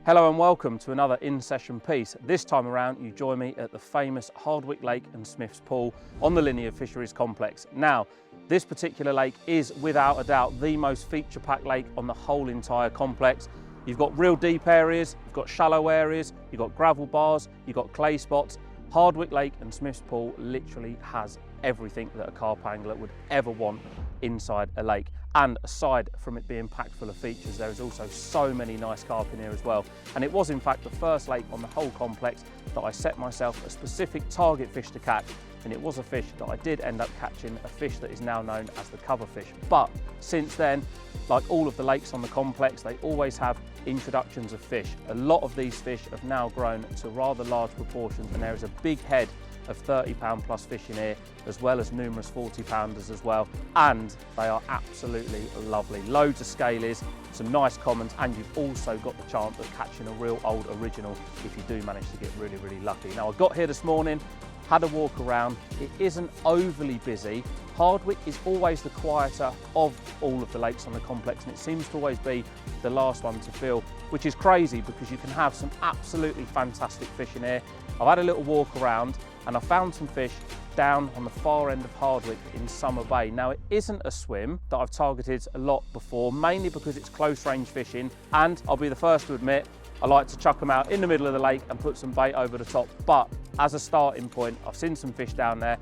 Hello and welcome to another in-session piece. This time around you join me at the famous Hardwick Lake and Smith's Pool on the linear fisheries complex. Now, this particular lake is without a doubt the most feature-packed lake on the whole entire complex. You've got real deep areas, you've got shallow areas, you've got gravel bars, you've got clay spots. Hardwick Lake and Smith's Pool literally has everything that a carp angler would ever want inside a lake. And aside from it being packed full of features, there is also so many nice carp in here as well. And it was in fact the first lake on the whole complex that I set myself a specific target fish to catch. And it was a fish that I did end up catching, a fish that is now known as the cover fish. But since then, like all of the lakes on the complex, they always have introductions of fish. A lot of these fish have now grown to rather large proportions, and there is a big head of 30-pound plus fish in here, as well as numerous 40-pounders as well, and they are absolutely lovely. Loads of scalies, some nice commons, and you've also got the chance of catching a real old original if you do manage to get really, really lucky. Now, I got here this morning, had a walk around. It isn't overly busy. Hardwick is always the quieter of all of the lakes on the complex, and it seems to always be the last one to fill, which is crazy because you can have some absolutely fantastic fish in here. I've had a little walk around and I found some fish down on the far end of Hardwick in Summer Bay. Now, it isn't a swim that I've targeted a lot before, mainly because it's close range fishing, and I'll be the first to admit I like to chuck them out in the middle of the lake and put some bait over the top. But as a starting point, I've seen some fish down there,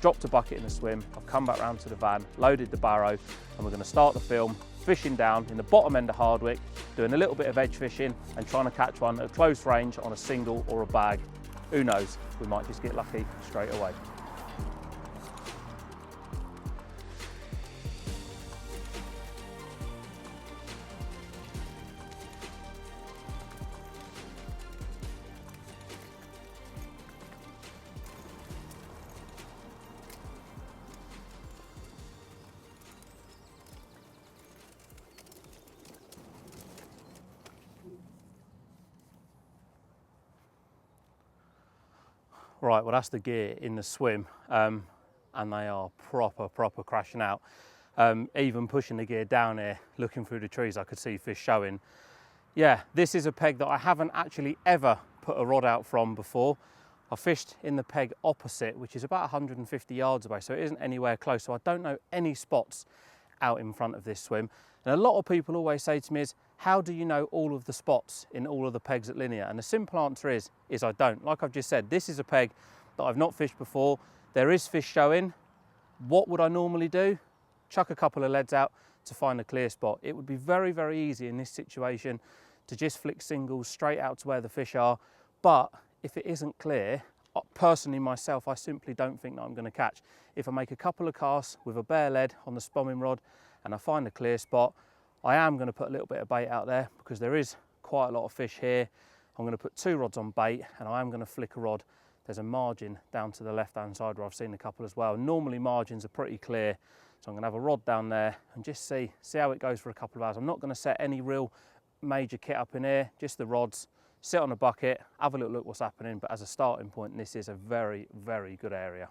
dropped a bucket in the swim, I've come back round to the van, loaded the barrow, and we're going to start the film fishing down in the bottom end of Hardwick, doing a little bit of edge fishing and trying to catch one at close range on a single or a bag. Who knows, we might just get lucky straight away. Right, well that's the gear in the swim, and they are proper crashing out. Even pushing the gear down here, looking through the trees, I could see fish showing. Yeah, this is a peg that I haven't actually ever put a rod out from before. I fished in the peg opposite, which is about 150 yards away, so it isn't anywhere close, so I don't know any spots out in front of this swim. And a lot of people always say to me is, how do you know all of the spots in all of the pegs at Linear? And the simple answer is I don't. Like I've just said, this is a peg that I've not fished before. There is fish showing. What would I normally do? Chuck a couple of leads out to find a clear spot. It would be very, very easy in this situation to just flick singles straight out to where the fish are. But if it isn't clear, personally myself, I simply don't think that I'm going to catch. If I make a couple of casts with a bare lead on the spomming rod and I find a clear spot, I am going to put a little bit of bait out there because there is quite a lot of fish here. I'm going to put 2 rods on bait and I am going to flick a rod. There's a margin down to the left-hand side where I've seen a couple as well. Normally margins are pretty clear, so I'm going to have a rod down there and just see how it goes for a couple of hours. I'm not going to set any real major kit up in here, just the rods, sit on a bucket, have a little look what's happening, but as a starting point, this is a very, very good area.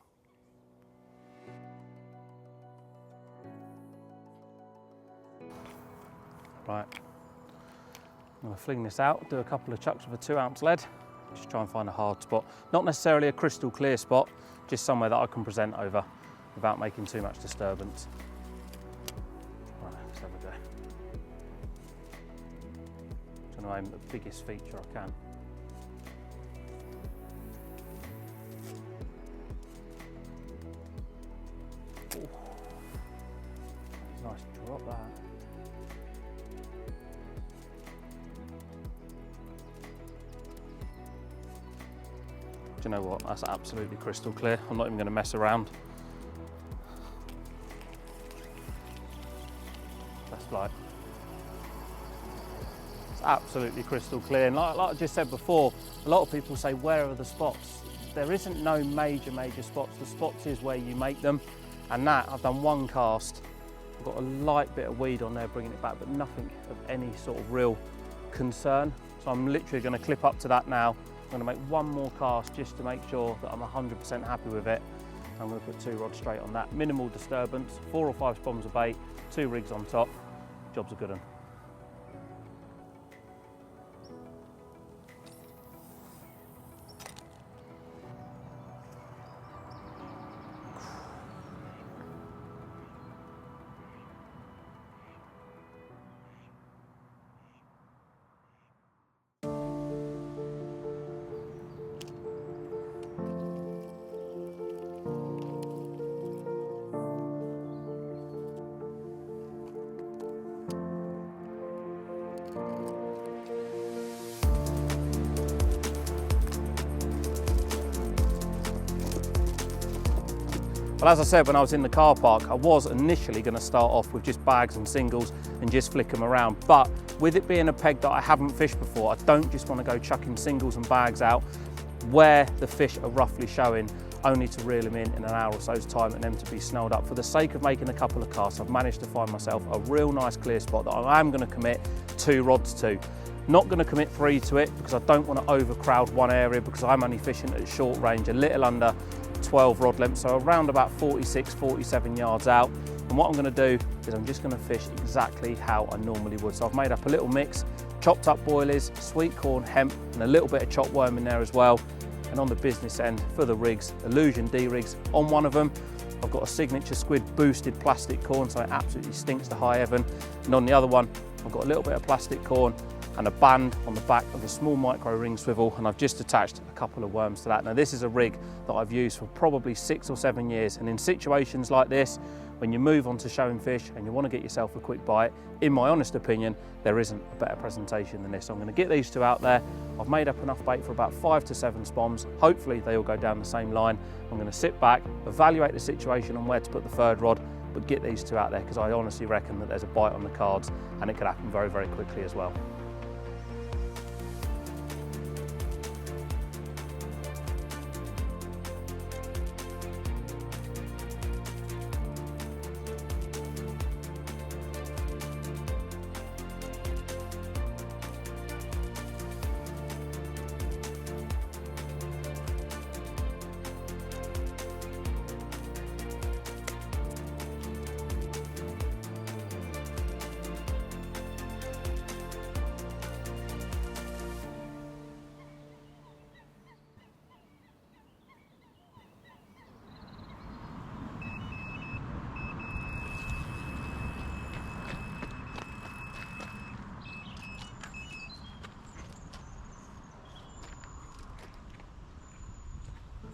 Right, I'm going to fling this out, do a couple of chucks with a 2-ounce lead, just try and find a hard spot. Not necessarily a crystal clear spot, just somewhere that I can present over without making too much disturbance. Right, let's have a go. I'm trying to aim at the biggest feature I can. Ooh. Nice drop that. Do you know what? That's absolutely crystal clear. I'm not even going to mess around. That's like, it's absolutely crystal clear. And like I just said before, a lot of people say, where are the spots? There isn't no major spots. The spots is where you make them. And that, I've done 1 cast. I've got a light bit of weed on there bringing it back, but nothing of any sort of real concern. So I'm literally going to clip up to that now. I'm going to make 1 more cast just to make sure that I'm 100% happy with it. I'm going to put 2 rods straight on that. Minimal disturbance, 4 or 5 spoms of bait, 2 rigs on top. Job's a good one. Well, as I said, when I was in the car park, I was initially going to start off with just bags and singles and just flick them around. But with it being a peg that I haven't fished before, I don't just want to go chucking singles and bags out where the fish are roughly showing, only to reel them in an hour or so's time and them to be snelled up. For the sake of making a couple of casts, I've managed to find myself a real nice clear spot that I am going to commit 2 rods to. Not going to commit 3 to it because I don't want to overcrowd one area, because I'm only fishing at short range, a little under 12 rod length, so around about 46, 47 yards out. And what I'm going to do is I'm just going to fish exactly how I normally would. So I've made up a little mix, chopped up boilies, sweet corn, hemp, and a little bit of chopped worm in there as well. And on the business end for the rigs, Illusion D-rigs. On one of them, I've got a signature squid boosted plastic corn, so it absolutely stinks to high heaven. And on the other one, I've got a little bit of plastic corn and a band on the back of a small micro ring swivel, and I've just attached a couple of worms to that. Now this is a rig that I've used for probably 6 or 7 years, and in situations like this, when you move on to showing fish and you want to get yourself a quick bite, in my honest opinion, there isn't a better presentation than this. So I'm going to get these 2 out there. I've made up enough bait for about 5 to 7 spoms. Hopefully they all go down the same line. I'm going to sit back, evaluate the situation on where to put the 3rd rod, but get these 2 out there because I honestly reckon that there's a bite on the cards, and it could happen very, very quickly as well.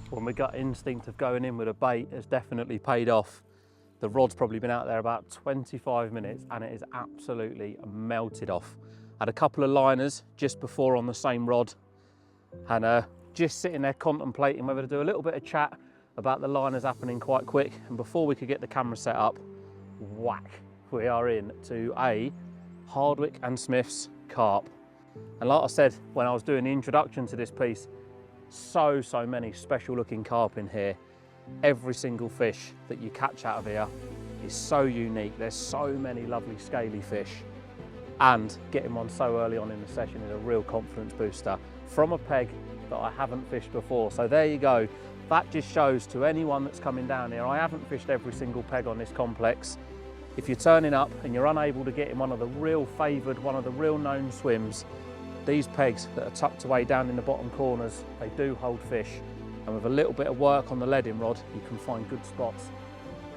Well, my gut instinct of going in with a bait has definitely paid off. The rod's probably been out there about 25 minutes and it is absolutely melted off. I had a couple of liners just before on the same rod, and just sitting there contemplating whether to do a little bit of chat about the liners happening quite quick. And before we could get the camera set up, whack, we are in to a Hardwick and Smith's carp. And like I said when I was doing the introduction to this piece, so many special looking carp in here. Every single fish that you catch out of here is so unique. There's so many lovely scaly fish, and getting one so early on in the session is a real confidence booster from a peg that I haven't fished before. So there you go. That just shows to anyone that's coming down here, I haven't fished every single peg on this complex. If you're turning up and you're unable to get in one of the real favoured, one of the real known swims, these pegs that are tucked away down in the bottom corners, they do hold fish. And with a little bit of work on the leading rod, you can find good spots,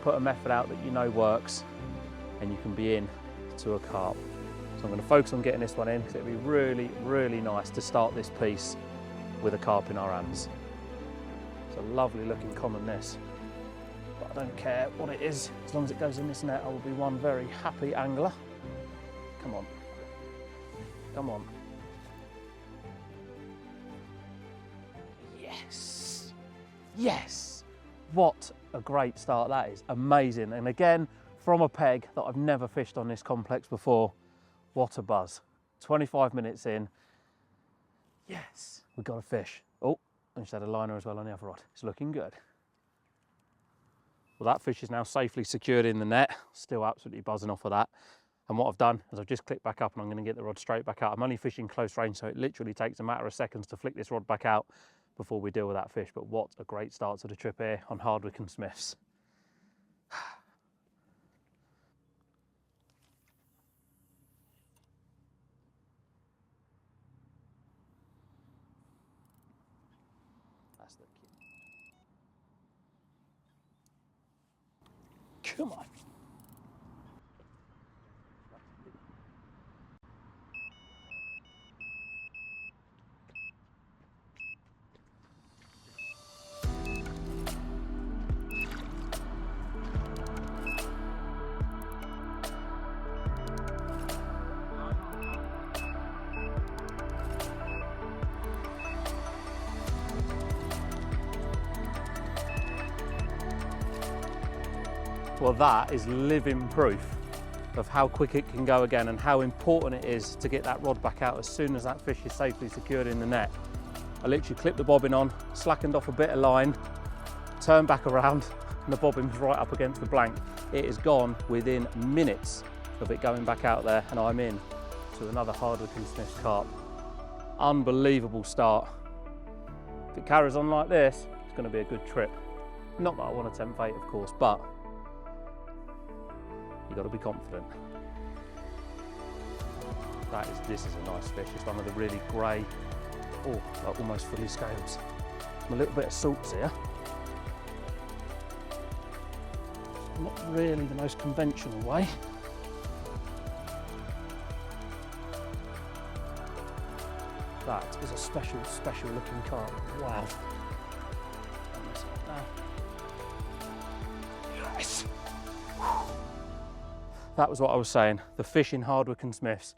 put a method out that you know works, and you can be in to a carp. So I'm going to focus on getting this one in because it'll be really nice to start this piece with a carp in our hands. It's a lovely looking common this, but I don't care what it is, as long as it goes in this net I will be one very happy angler. Come on, come on. Yes, yes, what a great start that is, amazing. And again, from a peg that I've never fished on this complex before, what a buzz. 25 minutes in, yes, we got a fish. Oh, and just had a liner as well on the other rod. It's looking good. Well, that fish is now safely secured in the net. Still absolutely buzzing off of that. And what I've done is I've just clicked back up and I'm going to get the rod straight back out. I'm only fishing close range, so it literally takes a matter of seconds to flick this rod back out before we deal with that fish. But what a great start to the trip here on Hardwick and Smith's. That's the key. Come on. Well, that is living proof of how quick it can go again and how important it is to get that rod back out as soon as that fish is safely secured in the net. I literally clipped the bobbin on, slackened off a bit of line, turned back around, and the bobbin's right up against the blank. It is gone within minutes of it going back out there, and I'm in to another Hardwick and Smith's carp. Unbelievable start. If it carries on like this, it's going to be a good trip. Not that I want to tempt fate, of course, but you've got to be confident. This is a nice fish. It's one of the really grey, like almost fully scales. A little bit of salts here. Not really the most conventional way. That is a special looking carp. Wow. Yes. That was what I was saying. The fish in Hardwick and Smith's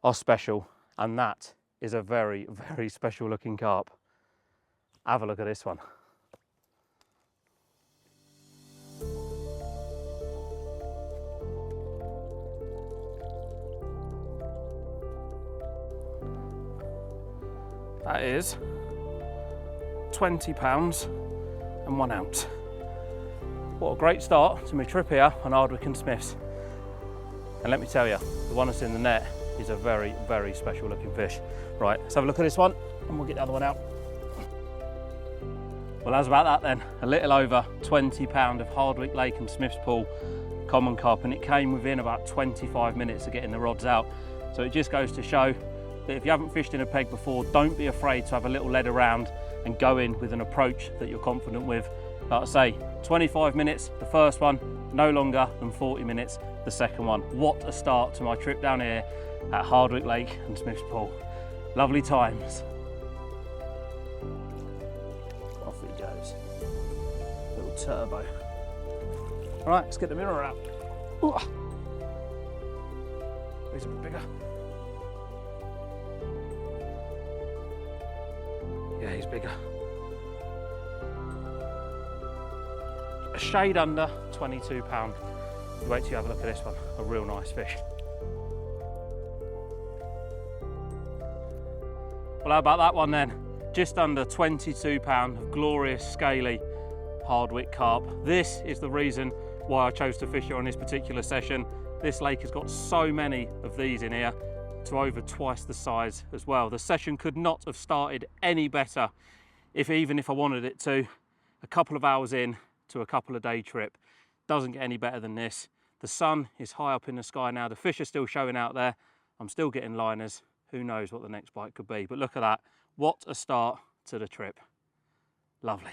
are special, and that is a very, very special looking carp. Have a look at this one. That is 20 pounds and 1 ounce. What a great start to my trip here on Hardwick and Smith's. And let me tell you, the one that's in the net is a very, very special looking fish. Right, let's have a look at this one and we'll get the other one out. Well, how's about that then? A little over 20 pound of Hardwick Lake and Smith's Pool common carp, and it came within about 25 minutes of getting the rods out. So it just goes to show that if you haven't fished in a peg before, don't be afraid to have a little lead around and go in with an approach that you're confident with. Like I say, 25 minutes, the first one, no longer than 40 minutes, the second one. What a start to my trip down here at Hardwick Lake and Smith's Pool. Lovely times. Off it goes. Little turbo. All right, let's get the mirror out. Ooh. He's a bit bigger. Yeah, he's bigger. A shade under 22 pound. Wait till you have a look at this one. A real nice fish. Well, how about that one then? Just under 22 pound of glorious scaly Hardwick carp. This is the reason why I chose to fish here on this particular session. This lake has got so many of these in here, to over twice the size as well. The session could not have started any better, even if I wanted it to. A couple of hours in to a couple of day trip. Doesn't get any better than this. The sun is high up in the sky now. The fish are still showing out there. I'm still getting liners. Who knows what the next bite could be. But look at that. What a start to the trip. Lovely.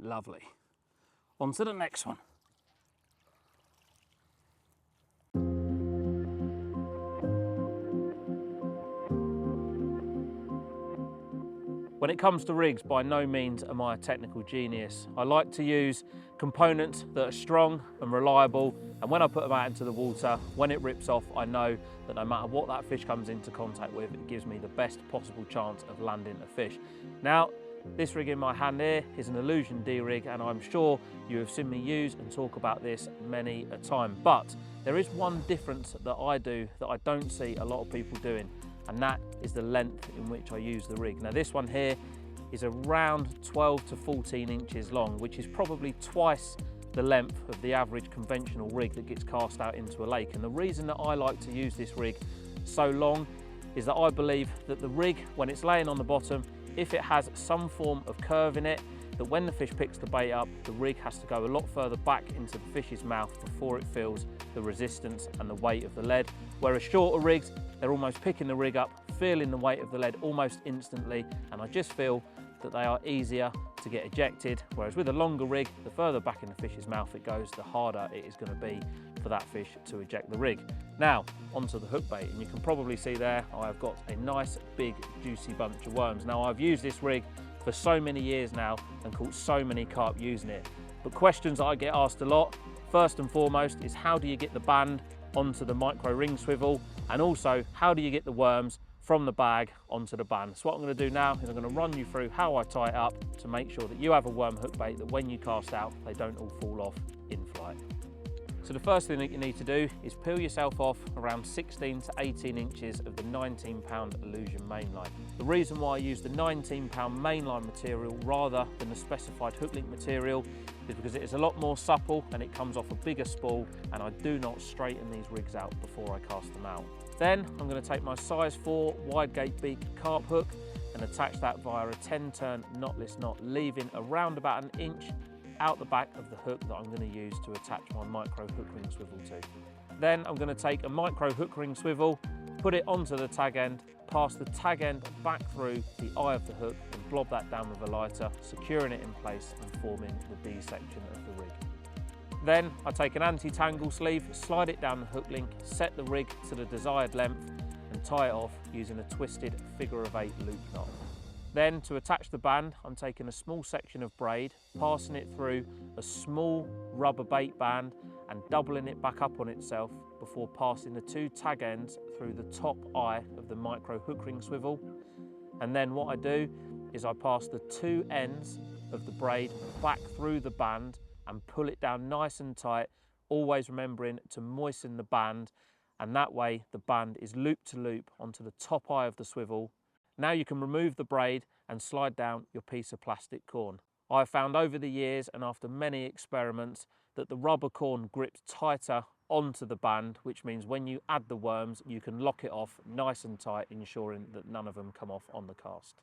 Lovely. On to the next one. When it comes to rigs, by no means am I a technical genius. I like to use components that are strong and reliable, and when I put them out into the water, when it rips off, I know that no matter what that fish comes into contact with, it gives me the best possible chance of landing a fish. Now, this rig in my hand here is an Illusion D-rig, and I'm sure you have seen me use and talk about this many a time. But there is one difference that I do that I don't see a lot of people doing, and that is the length in which I use the rig. Now this one here is around 12 to 14 inches long, which is probably twice the length of the average conventional rig that gets cast out into a lake. And the reason that I like to use this rig so long is that I believe that the rig, when it's laying on the bottom, if it has some form of curve in it, that when the fish picks the bait up, the rig has to go a lot further back into the fish's mouth before it feels the resistance and the weight of the lead. Whereas shorter rigs, they're almost picking the rig up, feeling the weight of the lead almost instantly, and I just feel that they are easier to get ejected. Whereas with a longer rig, the further back in the fish's mouth it goes, the harder it is going to be for that fish to eject the rig. Now, onto the hook bait, and you can probably see there, I've got a nice big juicy bunch of worms. Now, I've used this rig for so many years now and caught so many carp using it. But questions I get asked a lot, first and foremost, is how do you get the band onto the micro ring swivel, and also how do you get the worms from the bag onto the band. So what I'm going to do now is I'm going to run you through how I tie it up to make sure that you have a worm hook bait that when you cast out, they don't all fall off in flight. So the first thing that you need to do is peel yourself off around 16 to 18 inches of the 19-pound Illusion mainline. The reason why I use the 19-pound mainline material rather than the specified hook link material is because it is a lot more supple and it comes off a bigger spool, and I do not straighten these rigs out before I cast them out. Then I'm going to take my size 4 wide gate beaked carp hook and attach that via a 10-turn knotless knot, leaving around about an inch out the back of the hook that I'm going to use to attach my micro hook ring swivel to. Then I'm going to take a micro hook ring swivel, put it onto the tag end, pass the tag end back through the eye of the hook and blob that down with a lighter, securing it in place and forming the D section of the rig. Then I take an anti-tangle sleeve, slide it down the hook link, set the rig to the desired length and tie it off using a twisted figure of 8 loop knot. Then to attach the band, I'm taking a small section of braid, passing it through a small rubber bait band and doubling it back up on itself before passing the 2 tag ends through the top eye of the micro hook ring swivel. And then what I do is I pass the 2 ends of the braid back through the band and pull it down nice and tight, always remembering to moisten the band, and that way the band is loop to loop onto the top eye of the swivel. Now you can remove the braid and slide down your piece of plastic corn. I have found over the years and after many experiments that the rubber corn grips tighter onto the band, which means when you add the worms you can lock it off nice and tight, ensuring that none of them come off on the cast.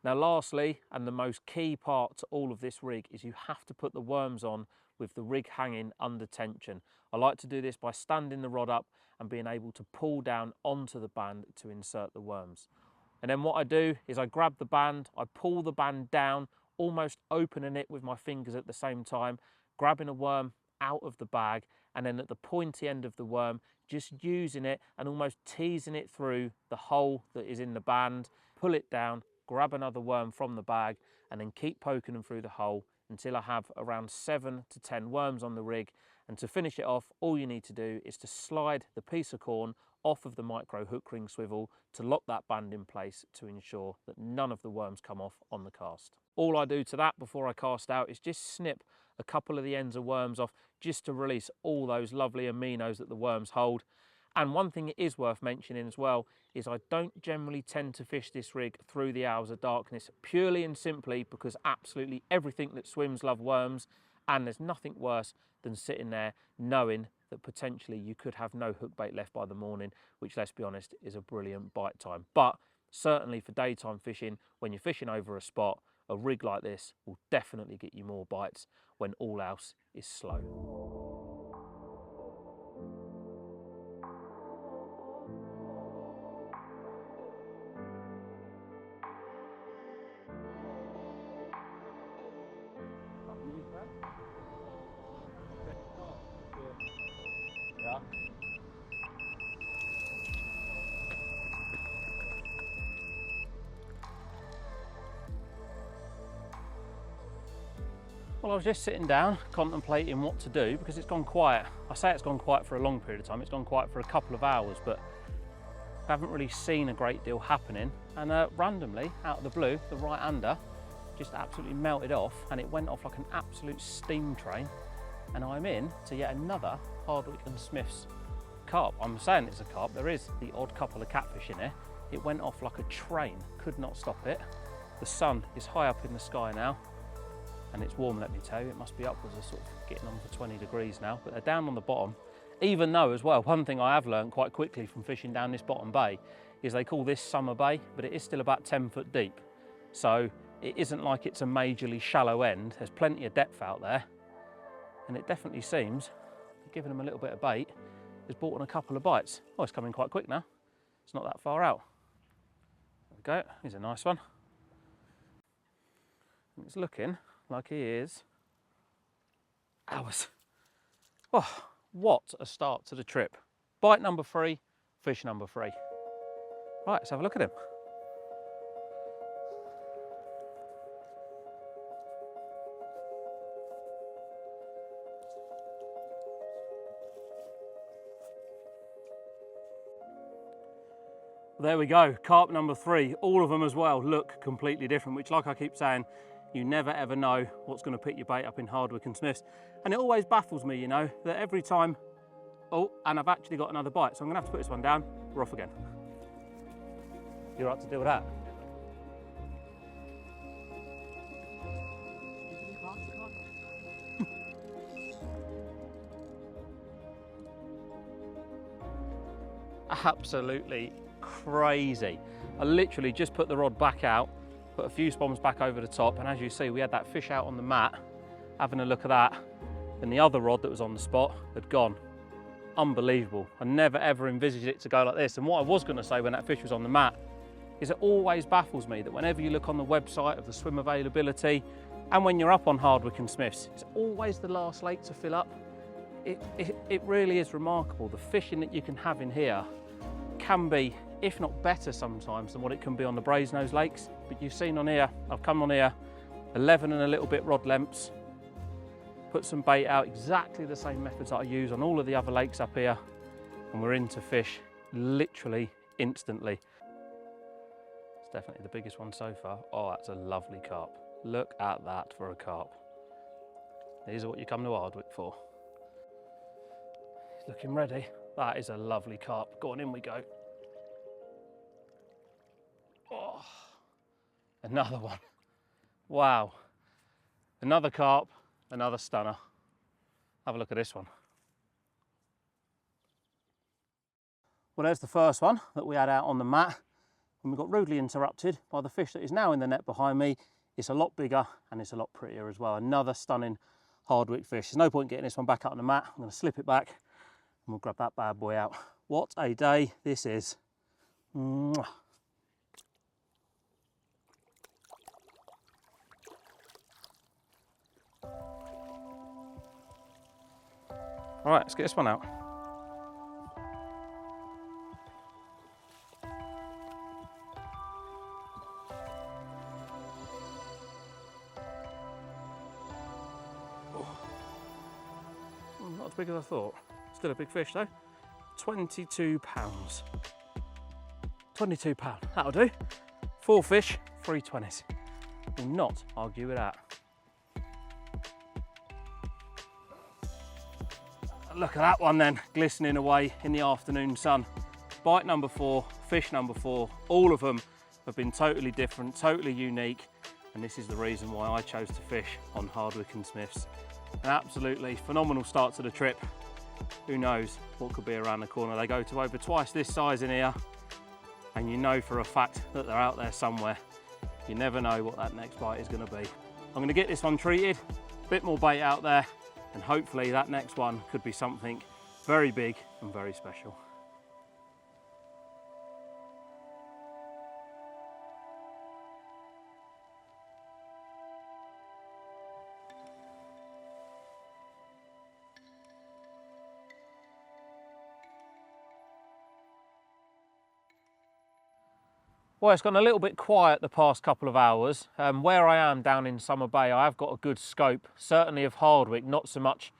Now lastly, and the most key part to all of this rig, is you have to put the worms on with the rig hanging under tension. I like to do this by standing the rod up and being able to pull down onto the band to insert the worms. And then what I do is I grab the band, I pull the band down, almost opening it with my fingers at the same time, grabbing a worm out of the bag, and then at the pointy end of the worm, just using it and almost teasing it through the hole that is in the band, pull it down, grab another worm from the bag, and then keep poking them through the hole until I have around 7 to 10 worms on the rig. And to finish it off, all you need to do is to slide the piece of corn off of the micro hook ring swivel to lock that band in place to ensure that none of the worms come off on the cast. All I do to that before I cast out is just snip a couple of the ends of worms off, just to release all those lovely aminos that the worms hold. And one thing it is worth mentioning as well is I don't generally tend to fish this rig through the hours of darkness, purely and simply because absolutely everything that swims love worms, and there's nothing worse than sitting there knowing that potentially you could have no hook bait left by the morning, which, let's be honest, is a brilliant bite time. But certainly for daytime fishing, when you're fishing over a spot, a rig like this will definitely get you more bites when all else is slow. Ja. Well, I was just sitting down contemplating what to do because it's gone quiet. I say it's gone quiet for a long period of time, it's gone quiet for a couple of hours, but I haven't really seen a great deal happening. And randomly, out of the blue, the right-hander just absolutely melted off and it went off like an absolute steam train. And I'm in to yet another Hardwick and Smith's carp. I'm saying it's a carp, there is the odd couple of catfish in there. It went off like a train, could not stop it. The sun is high up in the sky now and it's warm, let me tell you. It must be upwards of sort of getting on for 20 degrees now, but they're down on the bottom. Even though as well, one thing I have learned quite quickly from fishing down this bottom bay is they call this Summer Bay, but it is still about 10 foot deep. So it isn't like it's a majorly shallow end. There's plenty of depth out there. And it definitely seems, giving them a little bit of bait, has brought on a couple of bites. Oh, it's coming quite quick now. It's not that far out. There we go, here's a nice one. And it's looking like he is ours. Oh, what a start to the trip. Bite number 3, fish number 3. Right, let's have a look at him. There we go, carp number 3. All of them as well look completely different, which, like I keep saying, you never ever know what's going to pick your bait up in Hardwick and Smiths. And it always baffles me, you know, that every time, oh, and I've actually got another bite, so I'm gonna have to put this one down. We're off again. You're right to deal with that? Absolutely crazy. I literally just put the rod back out, put a few spoms back over the top, and as you see, we had that fish out on the mat, having a look at that, and the other rod that was on the spot had gone. Unbelievable. I never ever envisaged it to go like this. And what I was going to say when that fish was on the mat is it always baffles me that whenever you look on the website of the swim availability, and when you're up on Hardwick and Smiths, it's always the last lake to fill up. It really is remarkable. The fishing that you can have in here can be, if not better sometimes, than what it can be on the Brasenose lakes. But you've seen on here, I've come on here, 11 and a little bit rod lengths, put some bait out, exactly the same methods that I use on all of the other lakes up here, and we're into fish literally instantly. It's definitely the biggest one so far. Oh, that's a lovely carp. Look at that for a carp. These are what you come to Hardwick for. He's looking ready. That is a lovely carp. Go on, in we go. Oh, another one. Wow. Another carp, another stunner. Have a look at this one. Well, there's the first one that we had out on the mat, and we got rudely interrupted by the fish that is now in the net behind me. It's a lot bigger and it's a lot prettier as well. Another stunning Hardwick fish. There's no point getting this one back out on the mat. I'm going to slip it back and we'll grab that bad boy out. What a day this is. Mwah. All right, let's get this one out. Not as big as I thought. Still a big fish though. 22 pounds. 22 pound, that'll do. 4 fish, 3 20s. Will not argue with that. Look at that one then, glistening away in the afternoon sun. Bite number 4, fish number 4, all of them have been totally different, totally unique, and this is the reason why I chose to fish on Hardwick and Smiths. An absolutely phenomenal start to the trip. Who knows what could be around the corner. They go to over twice this size in here, and you know for a fact that they're out there somewhere. You never know what that next bite is going to be. I'm going to get this one treated, a bit more bait out there, and hopefully that next one could be something very big and very special. Well, it's gotten a little bit quiet the past couple of hours. Where I am down in Summer Bay, I have got a good scope, certainly of Hardwick, not so much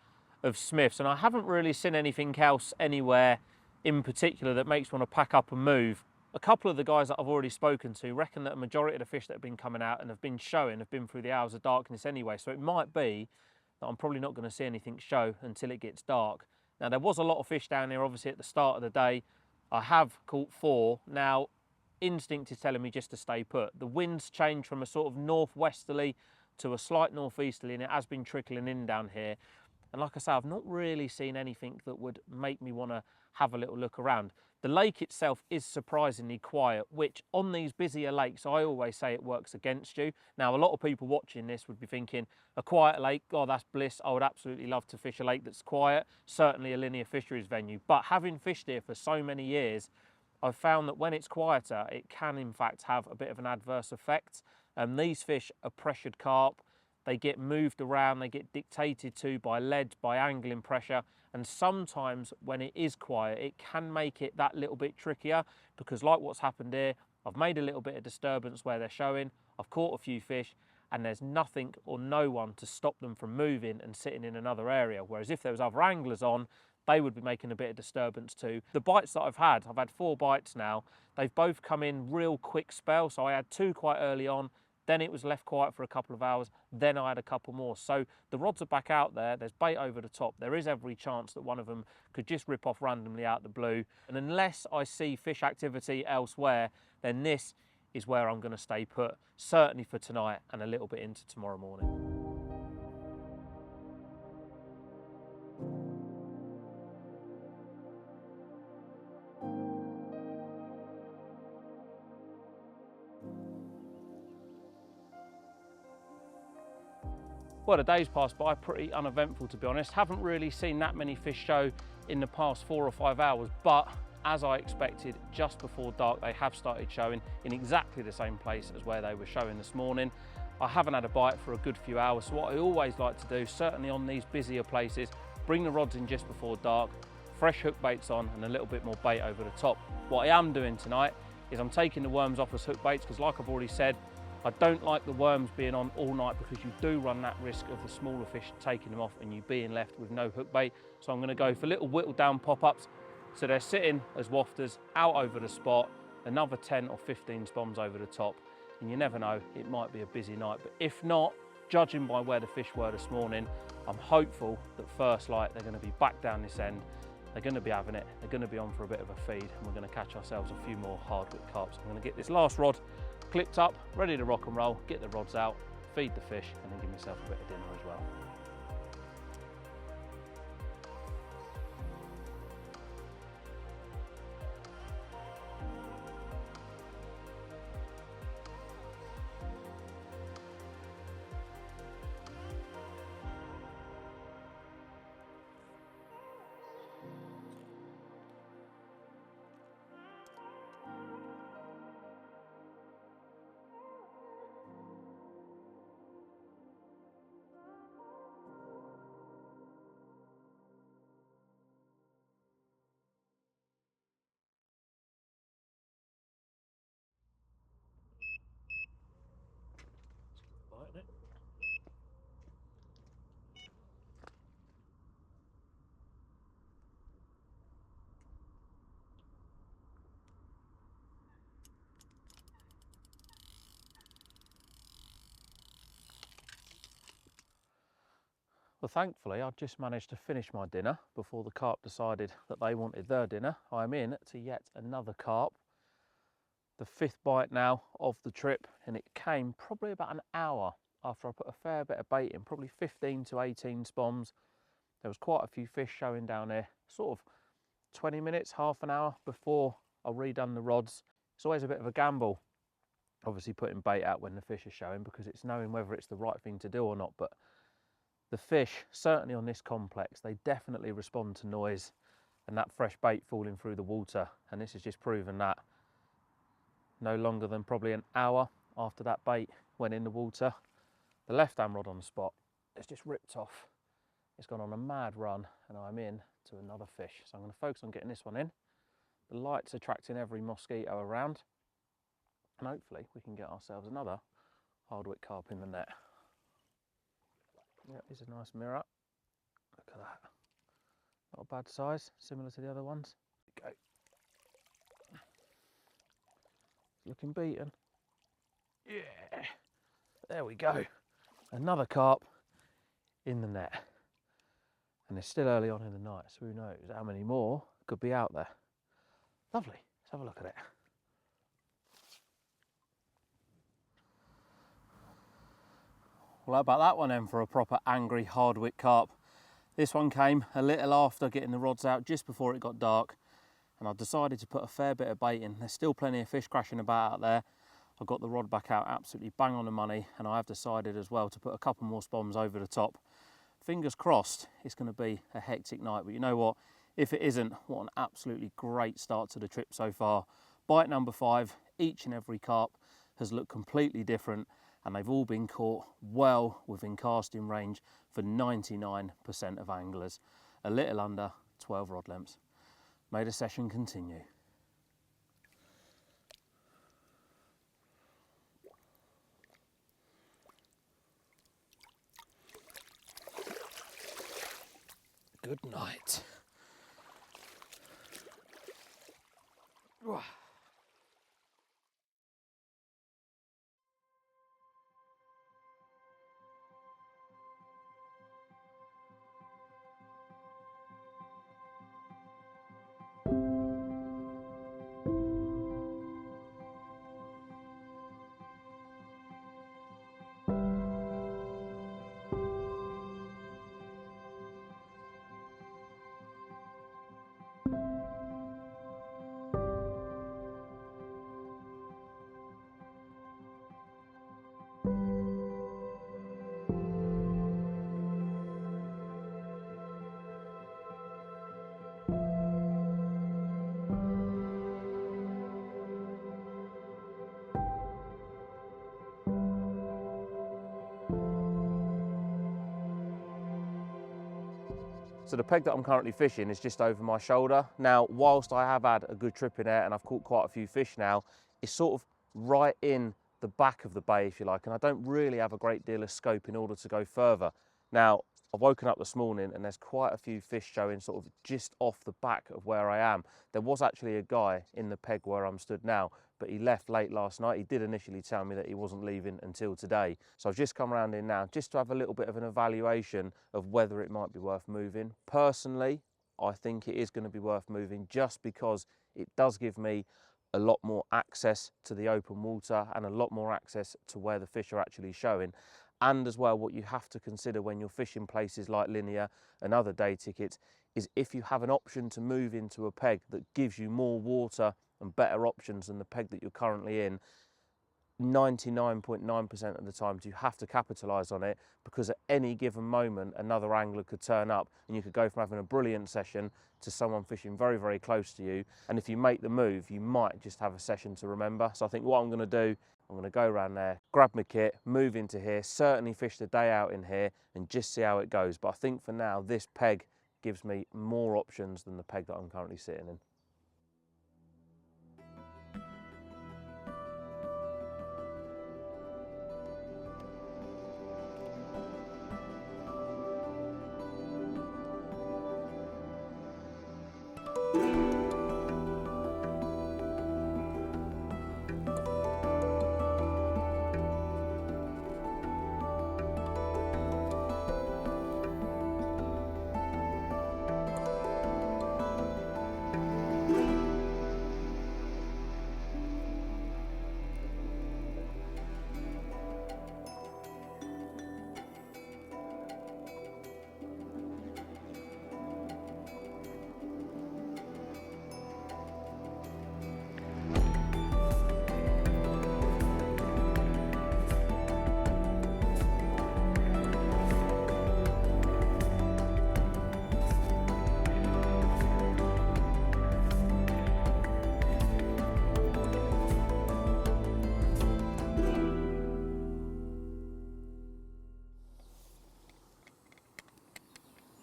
of Smiths, and I haven't really seen anything else anywhere in particular that makes me want to pack up and move. A couple of the guys that I've already spoken to reckon that a majority of the fish that have been coming out and have been showing have been through the hours of darkness anyway, so it might be that I'm probably not going to see anything show until it gets dark. Now, there was a lot of fish down here, obviously, at the start of the day. I have caught 4. Now, instinct is telling me just to stay put. The wind's changed from a sort of northwesterly to a slight northeasterly, and it has been trickling in down here. And like I say, I've not really seen anything that would make me want to have a little look around. The lake itself is surprisingly quiet, which on these busier lakes, I always say it works against you. Now, a lot of people watching this would be thinking, a quiet lake, oh, that's bliss. I would absolutely love to fish a lake that's quiet, certainly a linear fisheries venue. But having fished here for so many years, I've found that when it's quieter, it can in fact have a bit of an adverse effect. These fish are pressured carp. They get moved around, they get dictated to by lead, by angling pressure, and sometimes when it is quiet, it can make it that little bit trickier, because like what's happened here, I've made a little bit of disturbance where they're showing, I've caught a few fish, and there's nothing or no one to stop them from moving and sitting in another area. Whereas if there was other anglers on, they would be making a bit of disturbance too. The bites that I've had 4 bites now. They've both come in real quick spell. So I had 2 quite early on, then it was left quiet for a couple of hours, then I had a couple more. So the rods are back out there, there's bait over the top. There is every chance that one of them could just rip off randomly out the blue. And unless I see fish activity elsewhere, then this is where I'm going to stay put, certainly for tonight and a little bit into tomorrow morning. Well, the days passed by pretty uneventful, to be honest. Haven't really seen that many fish show in the past 4 or 5 hours, but as I expected, just before dark, they have started showing in exactly the same place as where they were showing this morning. I haven't had a bite for a good few hours, so what I always like to do, certainly on these busier places, bring the rods in just before dark, fresh hook baits on and a little bit more bait over the top. What I am doing tonight is I'm taking the worms off as hook baits, because like I've already said, I don't like the worms being on all night, because you do run that risk of the smaller fish taking them off and you being left with no hook bait. So I'm going to go for little whittled down pop-ups, so they're sitting as wafters out over the spot, another 10 or 15 spoms over the top, and you never know, it might be a busy night. But if not, judging by where the fish were this morning, I'm hopeful that first light they're going to be back down this end. They're going to be having it, they're going to be on for a bit of a feed, and we're going to catch ourselves a few more Hardwick carps. I'm going to get this last rod clipped up, ready to rock and roll, get the rods out, feed the fish, and then give myself a bit of dinner as well. Biting it. Well, thankfully, I've just managed to finish my dinner before the carp decided that they wanted their dinner. I'm in to yet another carp, the 5th bite now of the trip, and it came probably about an hour after I put a fair bit of bait in, probably 15 to 18 spoms. There was quite a few fish showing down there, sort of 20 minutes, half an hour before I redone the rods. It's always a bit of a gamble, obviously putting bait out when the fish are showing, because it's knowing whether it's the right thing to do or not. But the fish, certainly on this complex, they definitely respond to noise and that fresh bait falling through the water. And this has just proven that. No longer than probably an hour after that bait went in the water, the left-hand rod on the spot, it's just ripped off. It's gone on a mad run, and I'm in to another fish. So I'm going to focus on getting this one in. The light's attracting every mosquito around, and hopefully we can get ourselves another Hardwick carp in the net. Yeah, it's a nice mirror. Look at that. Not a bad size, similar to the other ones. Go. Looking beaten. Yeah, there we go. Another carp in the net. And it's still early on in the night, so who knows how many more could be out there. Lovely, let's have a look at it. Well, how about that one then for a proper angry Hardwick carp? This one came a little after getting the rods out, just before it got dark, and I decided to put a fair bit of bait in. There's still plenty of fish crashing about out there. I got the rod back out absolutely bang on the money, and I have decided as well to put a couple more spoms over the top. Fingers crossed it's going to be a hectic night, but you know what? If it isn't, what an absolutely great start to the trip so far. Bite number 5, each and every carp has looked completely different, and they've all been caught well within casting range for 99% of anglers, a little under 12 rod lengths. May the session continue. Good night. So the peg that I'm currently fishing is just over my shoulder. Now, whilst I have had a good trip in there and I've caught quite a few fish now, it's sort of right in the back of the bay, if you like, and I don't really have a great deal of scope in order to go further. Now, I've woken up this morning and there's quite a few fish showing sort of just off the back of where I am. There was actually a guy in the peg where I'm stood now, but he left late last night. He did initially tell me that he wasn't leaving until today. So I've just come around in now just to have a little bit of an evaluation of whether it might be worth moving. Personally, I think it is going to be worth moving just because it does give me a lot more access to the open water and a lot more access to where the fish are actually showing. And as well, what you have to consider when you're fishing places like Linear and other day tickets is if you have an option to move into a peg that gives you more water and better options than the peg that you're currently in, 99.9% of the time you have to capitalise on it, because at any given moment another angler could turn up and you could go from having a brilliant session to someone fishing very, very close to you. And if you make the move, you might just have a session to remember. So I think what I'm going to do, I'm going to go around there, grab my kit, move into here, certainly fish the day out in here and just see how it goes. But I think for now this peg gives me more options than the peg that I'm currently sitting in.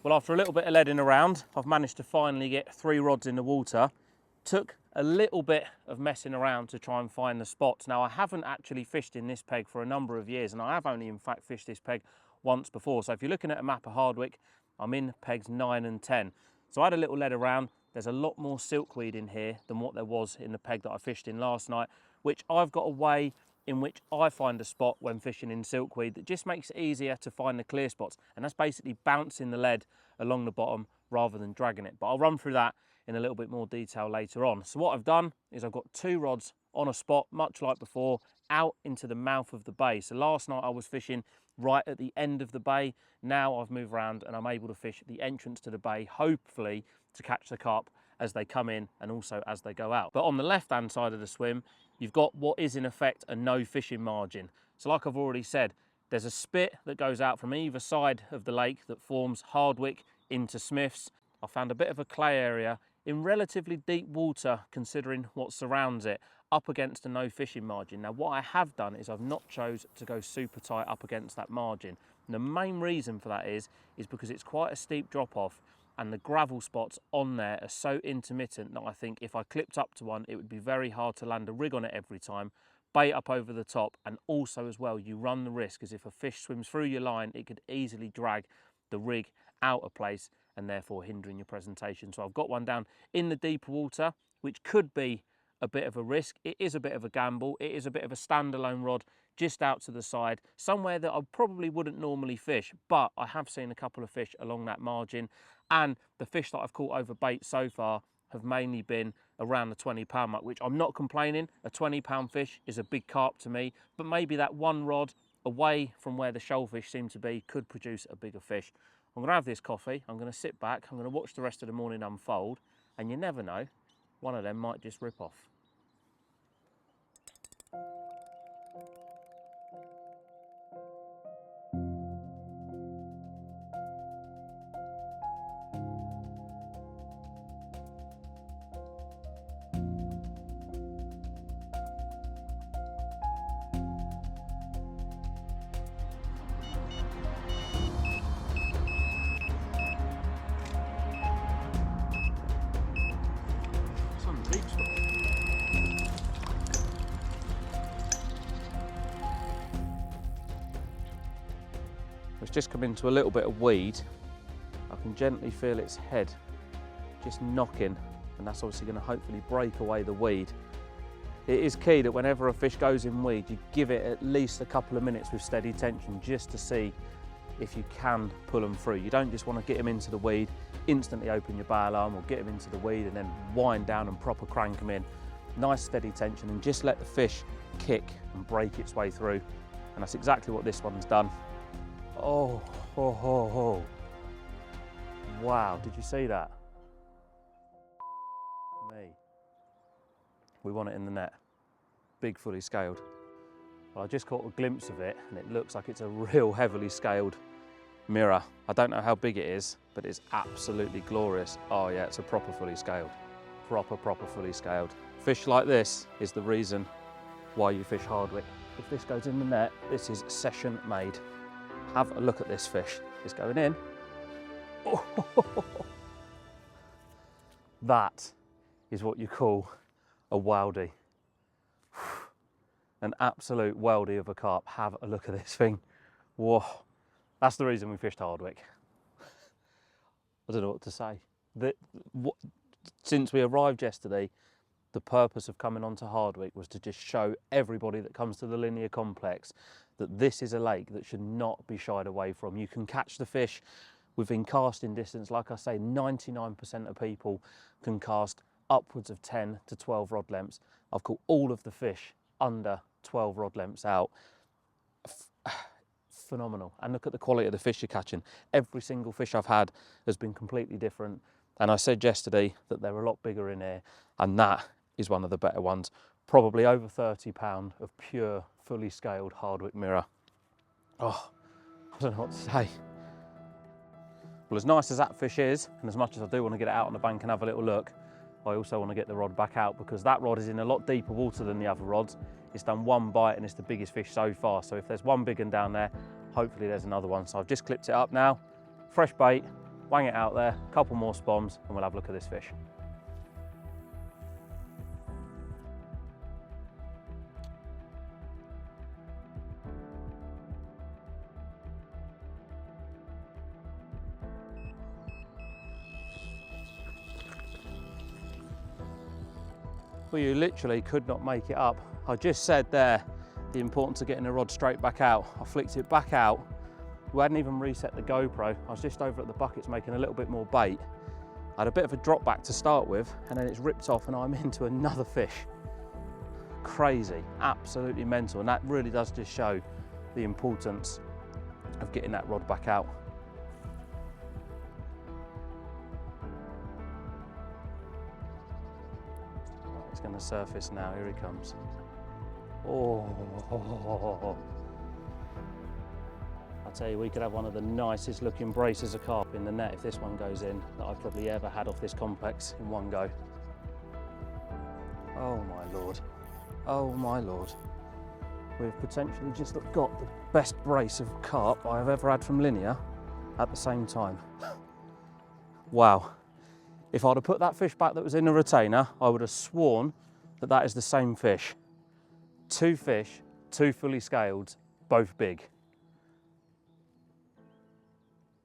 Well, after a little bit of leading around, I've managed to finally get 3 rods in the water. Took a little bit of messing around to try and find the spots. Now, I haven't actually fished in this peg for a number of years, and I have only in fact fished this peg once before. So if you're looking at a map of Hardwick, I'm in pegs 9 and 10. So I had a little lead around. There's a lot more silkweed in here than what there was in the peg that I fished in last night, which I've got a way in which I find a spot when fishing in silkweed that just makes it easier to find the clear spots, and that's basically bouncing the lead along the bottom rather than dragging it. But I'll run through that in a little bit more detail later on. So what I've done is I've got 2 rods on a spot, much like before, out into the mouth of the bay. So last night I was fishing right at the end of the bay. Now I've moved around and I'm able to fish the entrance to the bay, hopefully to catch the carp as they come in and also as they go out. But on the left hand side of the swim, you've got what is in effect a no fishing margin. So like I've already said, there's a spit that goes out from either side of the lake that forms Hardwick into Smiths. I found a bit of a clay area in relatively deep water considering what surrounds it, up against a no fishing margin. Now what I have done is I've not chose to go super tight up against that margin. And the main reason for that is because it's quite a steep drop off, and the gravel spots on there are so intermittent that I think if I clipped up to one, it would be very hard to land a rig on it every time, bait up over the top, and also as well, you run the risk as if a fish swims through your line, it could easily drag the rig out of place and therefore hindering your presentation. So I've got one down in the deeper water, which could be a bit of a risk. It is a bit of a gamble. It is a bit of a standalone rod just out to the side, somewhere that I probably wouldn't normally fish, but I have seen a couple of fish along that margin, and the fish that I've caught over bait so far have mainly been around the 20-pound mark, which I'm not complaining. A 20-pound fish is a big carp to me, but maybe that one rod away from where the shoalfish seem to be could produce a bigger fish. I'm going to have this coffee, I'm going to sit back, I'm going to watch the rest of the morning unfold, and you never know, one of them might just rip off. Some big stuff. It's just come into a little bit of weed. I can gently feel its head just knocking, and that's obviously going to hopefully break away the weed. It is key that whenever a fish goes in weed, you give it at least a couple of minutes with steady tension just to see if you can pull them through. You don't just want to get them into the weed, instantly open your bail arm, or get them into the weed and then wind down and proper crank them in. Nice steady tension, and just let the fish kick and break its way through. And that's exactly what this one's done. Oh, ho, ho, ho. Wow, did you see that? Me. We want it in the net. Big, fully scaled. Well, I just caught a glimpse of it, and it looks like it's a real heavily scaled mirror. I don't know how big it is, but it's absolutely glorious. Oh yeah, it's a proper fully scaled. Proper fully scaled. Fish like this is the reason why you fish Hardwick. If this goes in the net, this is session made. Have a look at this fish. It's going in. Oh, that is what you call a wildie. An absolute wildie of a carp. Have a look at this thing. Whoa. That's the reason we fished Hardwick. I don't know what to say. Since we arrived yesterday, the purpose of coming onto Hardwick was to just show everybody that comes to the linear complex that this is a lake that should not be shied away from. You can catch the fish within casting distance. Like I say, 99% of people can cast upwards of 10 to 12 rod lengths. I've caught all of the fish under 12 rod lengths out. Phenomenal. And look at the quality of the fish you're catching. Every single fish I've had has been completely different. And I said yesterday that they're a lot bigger in here, and that is one of the better ones. Probably over 30 pound of pure, fully scaled Hardwick mirror. Oh, I don't know what to say. Well, as nice as that fish is, and as much as I do want to get it out on the bank and have a little look, I also want to get the rod back out, because that rod is in a lot deeper water than the other rods. It's done one bite and it's the biggest fish so far. So if there's one big one down there, hopefully there's another one. So I've just clipped it up now, fresh bait, wang it out there, a couple more spoms, and we'll have a look at this fish. Well, you literally could not make it up. I just said there the importance of getting the rod straight back out. I flicked it back out. We hadn't even reset the GoPro. I was just over at the buckets making a little bit more bait. I had a bit of a drop back to start with, and then it's ripped off and I'm into another fish. Crazy, absolutely mental. And that really does just show the importance of getting that rod back out. It's going to surface now, here he comes. Oh, I tell you, we could have one of the nicest looking braces of carp in the net if this one goes in that I've probably ever had off this complex in one go. Oh my Lord, oh my Lord. We've potentially just got the best brace of carp I have ever had from linear at the same time. Wow. If I'd have put that fish back that was in the retainer, I would have sworn that that is the same fish. Two fish, two fully scaled, both big.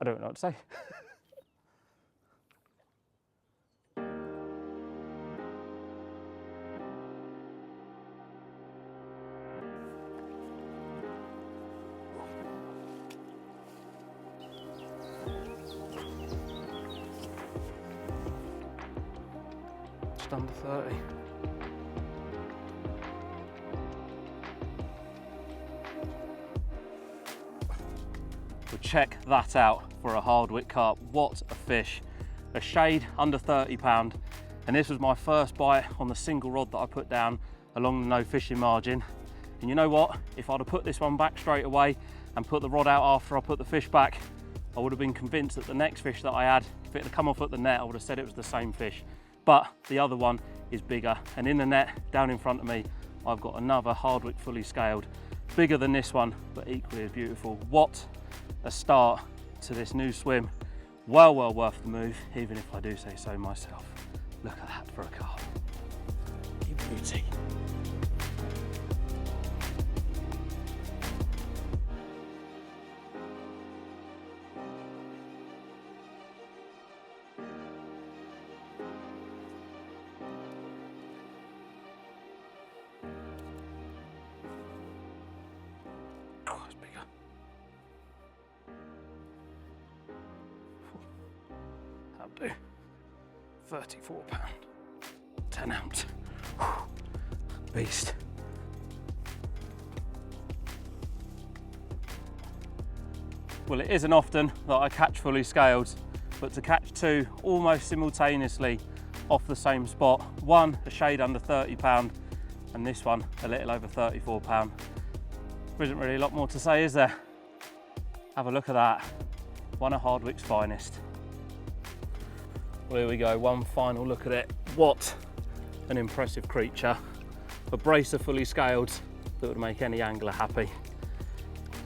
I don't know what to say. just under 30. Well, check that out for a Hardwick carp. What a fish. A shade under 30 pound. And this was my first bite on the single rod that I put down along the no fishing margin. And you know what? If I'd have put this one back straight away and put the rod out after I put the fish back, I would have been convinced that the next fish that I had, if it had come off at the net, I would have said it was the same fish. But the other one is bigger. And in the net, down in front of me, I've got another Hardwick fully scaled. Bigger than this one, but equally as beautiful. What a start to this new swim. Well worth the move, even if I do say so myself. Look at that for a carp. You beauty. Oh, it's bigger. That'll do. 34 pound, 10 ounce. Whew. Beast. Well, it isn't often that I catch fully scaled, but to catch two almost simultaneously off the same spot, one a shade under 30 pound and this one a little over 34 pound. There isn't really a lot more to say, is there? Have a look at that. One of Hardwick's finest. Well, here we go, one final look at it. What an impressive creature. A brace of fully scaled that would make any angler happy.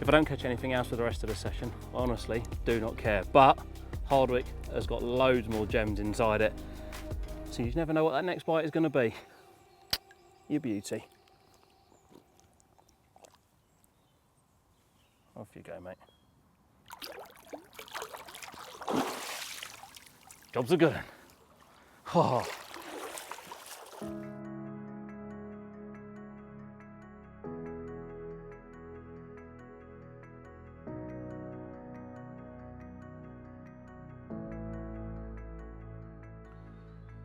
If I don't catch anything else for the rest of the session, I honestly do not care. But Hardwick has got loads more gems inside it. So you never know what that next bite is going to be. You beauty. Off you go, mate. Job's a good one. Oh.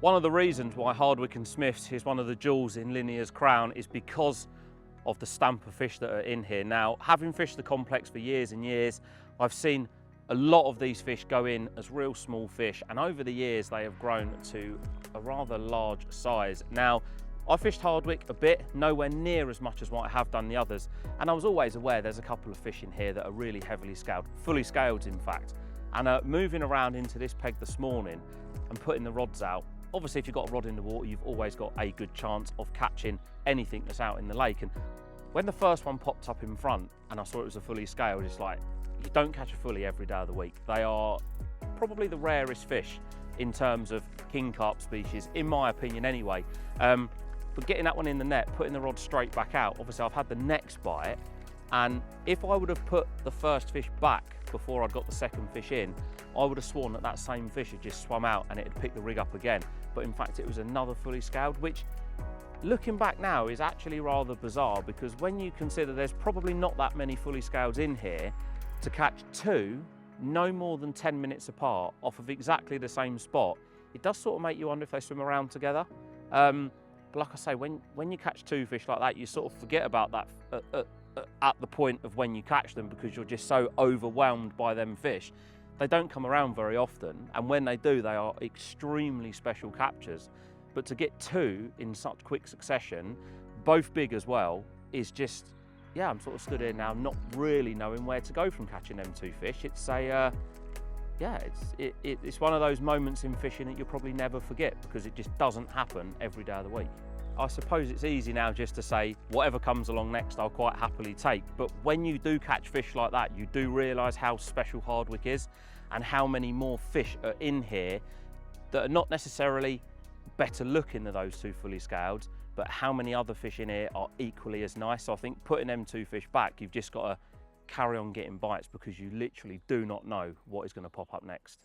One of the reasons why Hardwick and Smiths is one of the jewels in Linear's crown is because of the stamp of fish that are in here. Now, having fished the complex for years and years, I've seen a lot of these fish go in as real small fish, and over the years they have grown to a rather large size. Now, I fished Hardwick a bit, nowhere near as much as what I have done the others, and I was always aware there's a couple of fish in here that are really heavily scaled, fully scaled in fact. And moving around into this peg this morning and putting the rods out, obviously if you've got a rod in the water, you've always got a good chance of catching anything that's out in the lake. And when the first one popped up in front and I saw it was a fully scaled, it's like, you don't catch a fully every day of the week. They are probably the rarest fish in terms of king carp species, in my opinion anyway. But getting that one in the net, putting the rod straight back out, obviously I've had the next bite, and if I would have put the first fish back before I'd got the second fish in, I would have sworn that that same fish had just swum out and it had picked the rig up again. But in fact it was another fully scaled, which looking back now is actually rather bizarre, because when you consider there's probably not that many fully scaleds in here, to catch two no more than 10 minutes apart off of exactly the same spot, it does sort of make you wonder if they swim around together. But like I say, when you catch two fish like that, you sort of forget about that at the point of when you catch them, because you're just so overwhelmed by them fish. They don't come around very often, and when they do, they are extremely special captures. But to get two in such quick succession, both big as well, is just, yeah, I'm sort of stood here now not really knowing where to go from catching them two fish. It's a, yeah, it's one of those moments in fishing that you'll probably never forget, because it just doesn't happen every day of the week. I suppose it's easy now just to say, whatever comes along next, I'll quite happily take. But when you do catch fish like that, you do realise how special Hardwick is and how many more fish are in here that are not necessarily better looking than those two fully scaled, but how many other fish in here are equally as nice. So I think putting them two fish back, you've just got to carry on getting bites, because you literally do not know what is going to pop up next.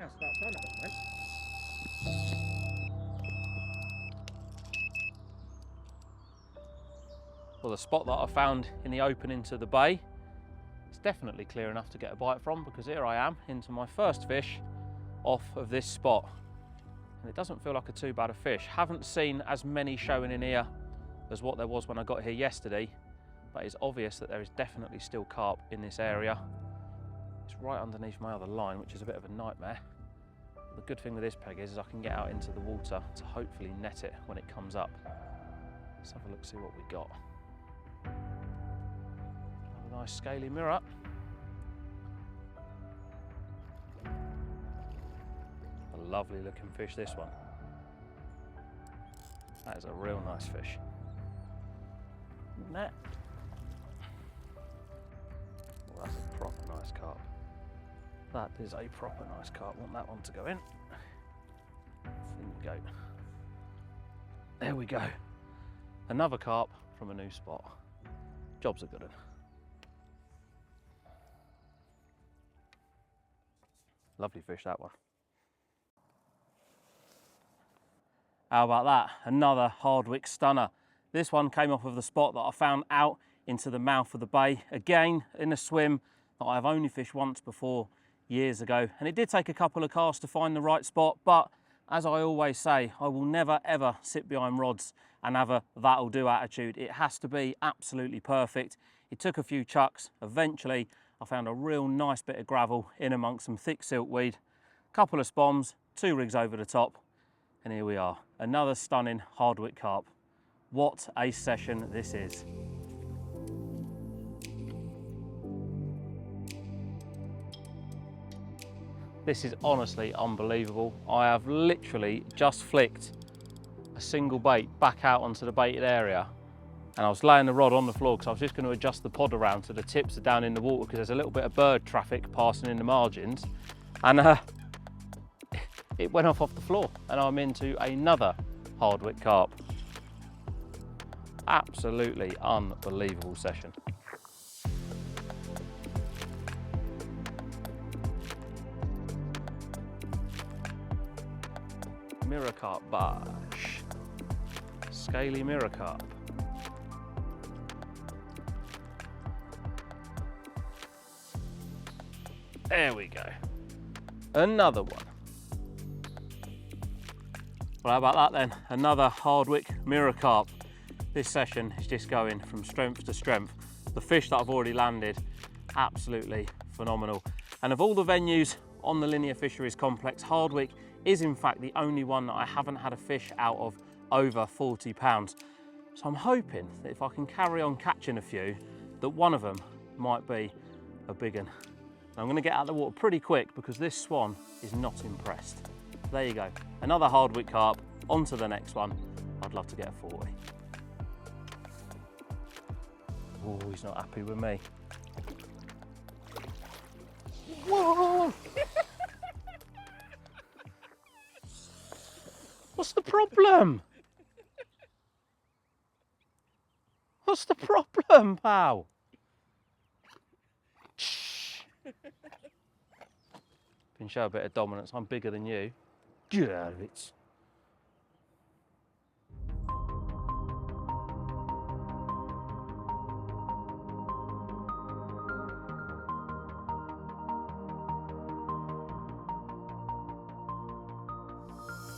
That's about done, mate. Well, the spot that I found in the opening to the bay, it's definitely clear enough to get a bite from, because here I am into my first fish off of this spot. And it doesn't feel like a too bad a fish. Haven't seen as many showing in here as what there was when I got here yesterday, but it's obvious that there is definitely still carp in this area. It's right underneath my other line, which is a bit of a nightmare. The good thing with this peg is I can get out into the water to hopefully net it when it comes up. Let's have a look, see what we got. A nice scaly mirror. A lovely looking fish, this one. That is a real nice fish. Net. Well, that's a proper nice carp. That is a proper nice carp. Want that one to go in. In we go. There we go. Another carp from a new spot. Job's a good one. Lovely fish, that one. How about that? Another Hardwick stunner. This one came off of the spot that I found out into the mouth of the bay. Again, in a swim that I've only fished once before, years ago. And it did take a couple of casts to find the right spot, but as I always say, I will never ever sit behind rods and have a that'll do attitude. It has to be absolutely perfect. It took a few chucks. Eventually, I found a real nice bit of gravel in amongst some thick siltweed, a couple of spoms, 2 rigs over the top, and here we are. Another stunning Hardwick carp. What a session this is. This is honestly unbelievable. I have literally just flicked a single bait back out onto the baited area, and I was laying the rod on the floor because I was just going to adjust the pod around so the tips are down in the water, because there's a little bit of bird traffic passing in the margins, and it went off the floor, and I'm into another Hardwick carp. Absolutely unbelievable session. Mirror carp barge. Scaly mirror carp. There we go. Another one. Well, how about that then? Another Hardwick mirror carp. This session is just going from strength to strength. The fish that I've already landed, absolutely phenomenal. And of all the venues on the Linear Fisheries complex, Hardwick is in fact the only one that I haven't had a fish out of over 40 pounds. So I'm hoping that if I can carry on catching a few, that one of them might be a big one. I'm going to get out of the water pretty quick because this swan is not impressed. There you go, another Hardwick carp, on to the next one. I'd love to get a 40. Oh, he's not happy with me. Whoa! What's the problem? What's the problem, pal? Shh. Can show a bit of dominance. I'm bigger than you. Get out of it.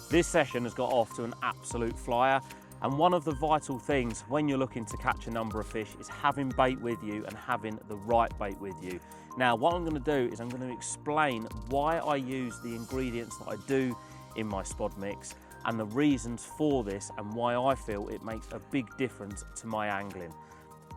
This session has got off to an absolute flyer, and one of the vital things when you're looking to catch a number of fish is having bait with you and having the right bait with you. Now, what I'm going to do is I'm going to explain why I use the ingredients that I do in my spod mix and the reasons for this and why I feel it makes a big difference to my angling.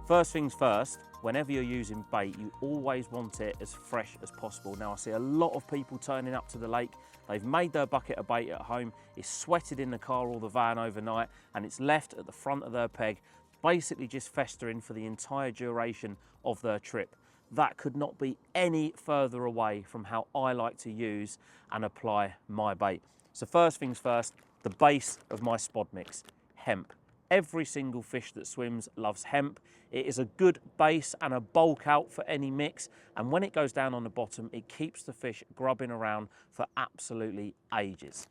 First things first, whenever you're using bait, you always want it as fresh as possible. Now, I see a lot of people turning up to the lake, they've made their bucket of bait at home, it's sweated in the car or the van overnight, and it's left at the front of their peg, basically just festering for the entire duration of their trip. That could not be any further away from how I like to use and apply my bait. So first things first, the base of my spod mix, hemp. Every single fish that swims loves hemp. It is a good base and a bulk out for any mix, and when it goes down on the bottom, it keeps the fish grubbing around for absolutely ages.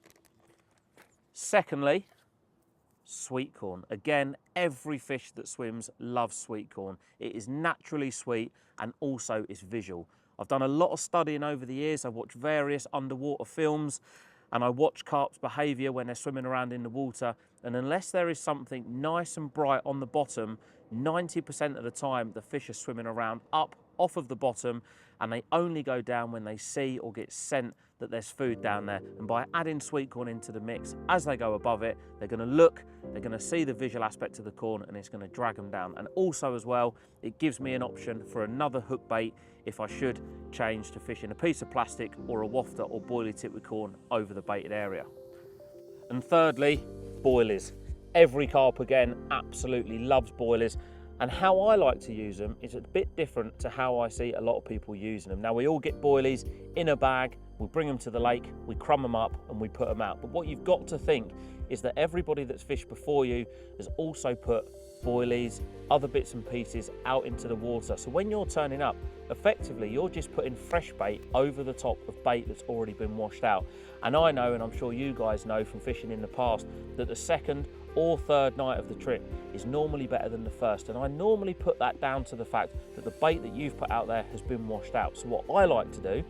Secondly, sweet corn. Again, every fish that swims loves sweet corn. It is naturally sweet and also it's visual. I've done a lot of studying over the years. I've watched various underwater films and I watch carp's behaviour when they're swimming around in the water, and unless there is something nice and bright on the bottom, 90% of the time the fish are swimming around up off of the bottom, and they only go down when they see or get sent that there's food down there. And by adding sweet corn into the mix, as they go above it, they're going to look, they're going to see the visual aspect of the corn, and it's going to drag them down. And also as well, it gives me an option for another hook bait if I should change to fishing a piece of plastic or a wafter or boilie tip with corn over the baited area. And thirdly, boilies. Every carp again absolutely loves boilies, and how I like to use them is a bit different to how I see a lot of people using them. Now, we all get boilies in a bag, we bring them to the lake, we crumb them up and we put them out. But what you've got to think is that everybody that's fished before you has also put boilies, other bits and pieces out into the water. So when you're turning up, effectively you're just putting fresh bait over the top of bait that's already been washed out. And I know, and I'm sure you guys know from fishing in the past, that the second or third night of the trip is normally better than the first. And I normally put that down to the fact that the bait that you've put out there has been washed out. So what I like to do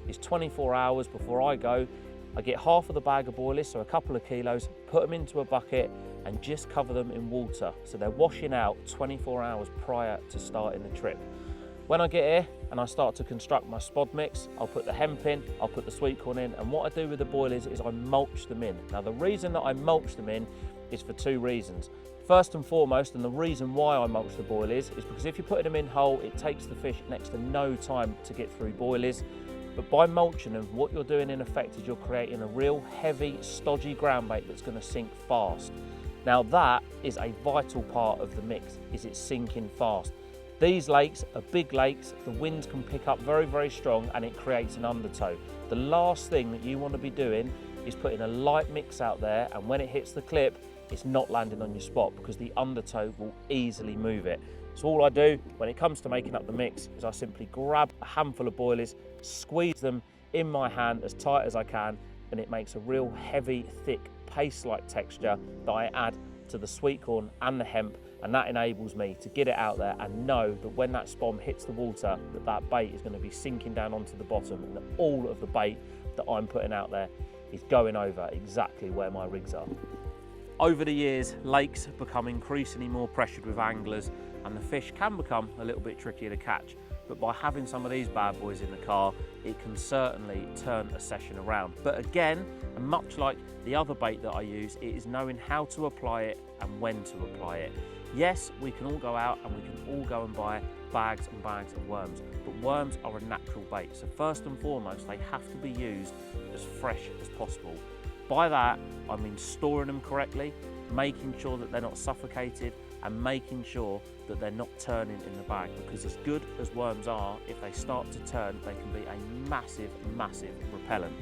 is 24 hours before I go, I get half of the bag of boilies, so a couple of kilos, put them into a bucket and just cover them in water. So they're washing out 24 hours prior to starting the trip. When I get here and I start to construct my spod mix, I'll put the hemp in, I'll put the sweet corn in, and what I do with the boilies is I mulch them in. Now, the reason that I mulch them in is for two reasons. First and foremost, and the reason why I mulch the boilies is because if you're putting them in whole, it takes the fish next to no time to get through boilies. But by mulching them, what you're doing in effect is you're creating a real heavy, stodgy ground bait that's going to sink fast. Now, that is a vital part of the mix, is it's sinking fast. These lakes are big lakes, the winds can pick up very, very strong and it creates an undertow. The last thing that you want to be doing is putting a light mix out there, and when it hits the clip, it's not landing on your spot because the undertow will easily move it. So all I do when it comes to making up the mix is I simply grab a handful of boilies, squeeze them in my hand as tight as I can, and it makes a real heavy, thick, paste-like texture that I add to the sweet corn and the hemp, and that enables me to get it out there and know that when that spom hits the water, that bait is going to be sinking down onto the bottom, and that all of the bait that I'm putting out there is going over exactly where my rigs are. Over the years, lakes have become increasingly more pressured with anglers, and the fish can become a little bit trickier to catch. But by having some of these bad boys in the car, it can certainly turn a session around. But again, and much like the other bait that I use, it is knowing how to apply it and when to apply it. Yes, we can all go out and we can all go and buy bags and bags of worms, but worms are a natural bait. So first and foremost, they have to be used as fresh as possible. By that, I mean storing them correctly, making sure that they're not suffocated, and making sure that they're not turning in the bag, because as good as worms are, if they start to turn, they can be a massive, massive repellent.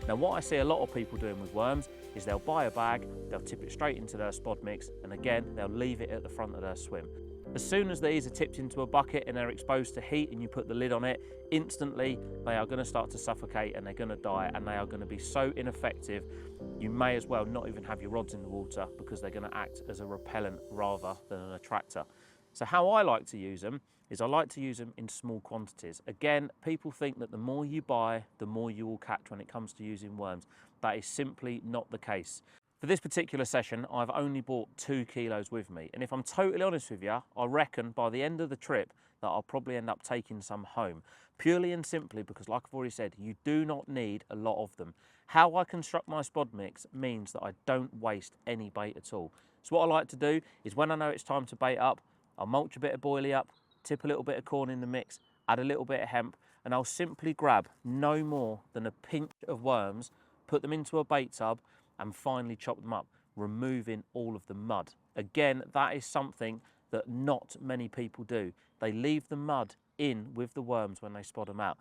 Now, what I see a lot of people doing with worms is they'll buy a bag, they'll tip it straight into their spod mix, and again, they'll leave it at the front of their swim. As soon as these are tipped into a bucket and they're exposed to heat and you put the lid on it, instantly they are going to start to suffocate and they're going to die, and they are going to be so ineffective you may as well not even have your rods in the water, because they're going to act as a repellent rather than an attractor. So how I like to use them is I like to use them in small quantities. Again, people think that the more you buy, the more you will catch when it comes to using worms. That is simply not the case. For this particular session, I've only bought 2 kilos with me. And if I'm totally honest with you, I reckon by the end of the trip that I'll probably end up taking some home. Purely and simply because, like I've already said, you do not need a lot of them. How I construct my spod mix means that I don't waste any bait at all. So what I like to do is when I know it's time to bait up, I'll mulch a bit of boilie up, tip a little bit of corn in the mix, add a little bit of hemp, and I'll simply grab no more than a pinch of worms, put them into a bait tub, and finally chop them up, removing all of the mud. Again, that is something that not many people do. They leave the mud in with the worms when they spod them out.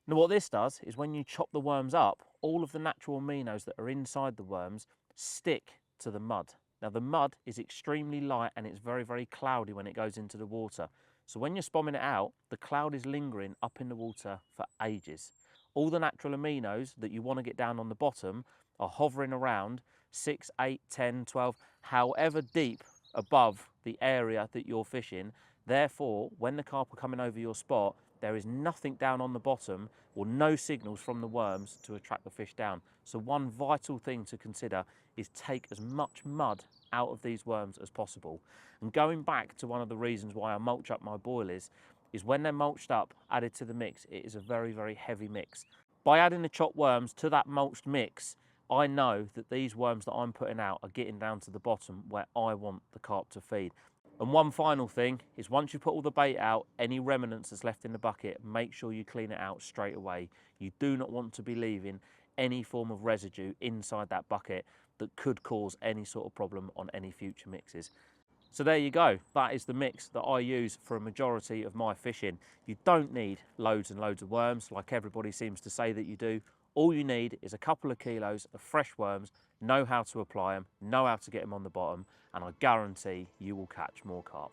Now what this does is when you chop the worms up, all of the natural aminos that are inside the worms stick to the mud. Now the mud is extremely light and it's very, very cloudy when it goes into the water. So when you're spomming it out, the cloud is lingering up in the water for ages. All the natural aminos that you want to get down on the bottom are hovering around 6, 8, 10, 12, however deep above the area that you're fishing. Therefore, when the carp are coming over your spot, there is nothing down on the bottom or no signals from the worms to attract the fish down. So one vital thing to consider is take as much mud out of these worms as possible. And going back to one of the reasons why I mulch up my boilies is when they're mulched up, added to the mix, it is a very, very heavy mix. By adding the chopped worms to that mulched mix, I know that these worms that I'm putting out are getting down to the bottom where I want the carp to feed. And one final thing is once you put all the bait out, any remnants that's left in the bucket, make sure you clean it out straight away. You do not want to be leaving any form of residue inside that bucket that could cause any sort of problem on any future mixes. So there you go, that is the mix that I use for a majority of my fishing. You don't need loads and loads of worms like everybody seems to say that you do. All you need is a couple of kilos of fresh worms, know how to apply them, know how to get them on the bottom, and I guarantee you will catch more carp.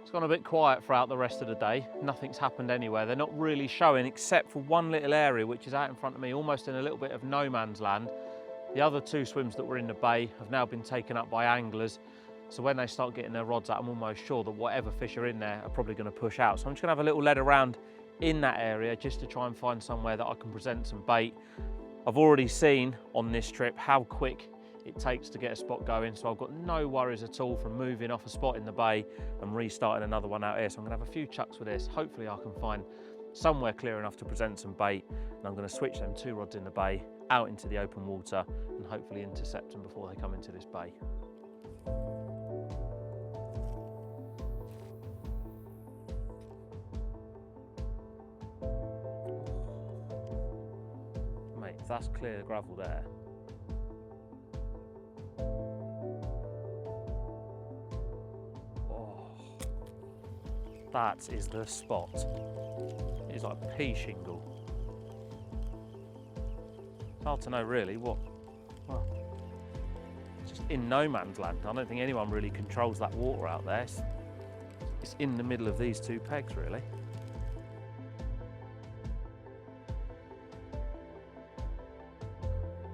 It's gone a bit quiet throughout the rest of the day. Nothing's happened anywhere. They're not really showing except for one little area which is out in front of me, almost in a little bit of no man's land. The other two swims that were in the bay have now been taken up by anglers. So when they start getting their rods out, I'm almost sure that whatever fish are in there are probably going to push out. So I'm just going to have a little lead around in that area just to try and find somewhere that I can present some bait. I've already seen on this trip how quick it takes to get a spot going, so I've got no worries at all from moving off a spot in the bay and restarting another one out here. So I'm going to have a few chucks with this. Hopefully I can find somewhere clear enough to present some bait, and I'm going to switch them two rods in the bay out into the open water and hopefully intercept them before they come into this bay. Mate, if that's clear gravel there, that is the spot. It is like pea shingle. It's hard to know really what, well, it's just in no man's land. I don't think anyone really controls that water out there. It's in the middle of these two pegs really.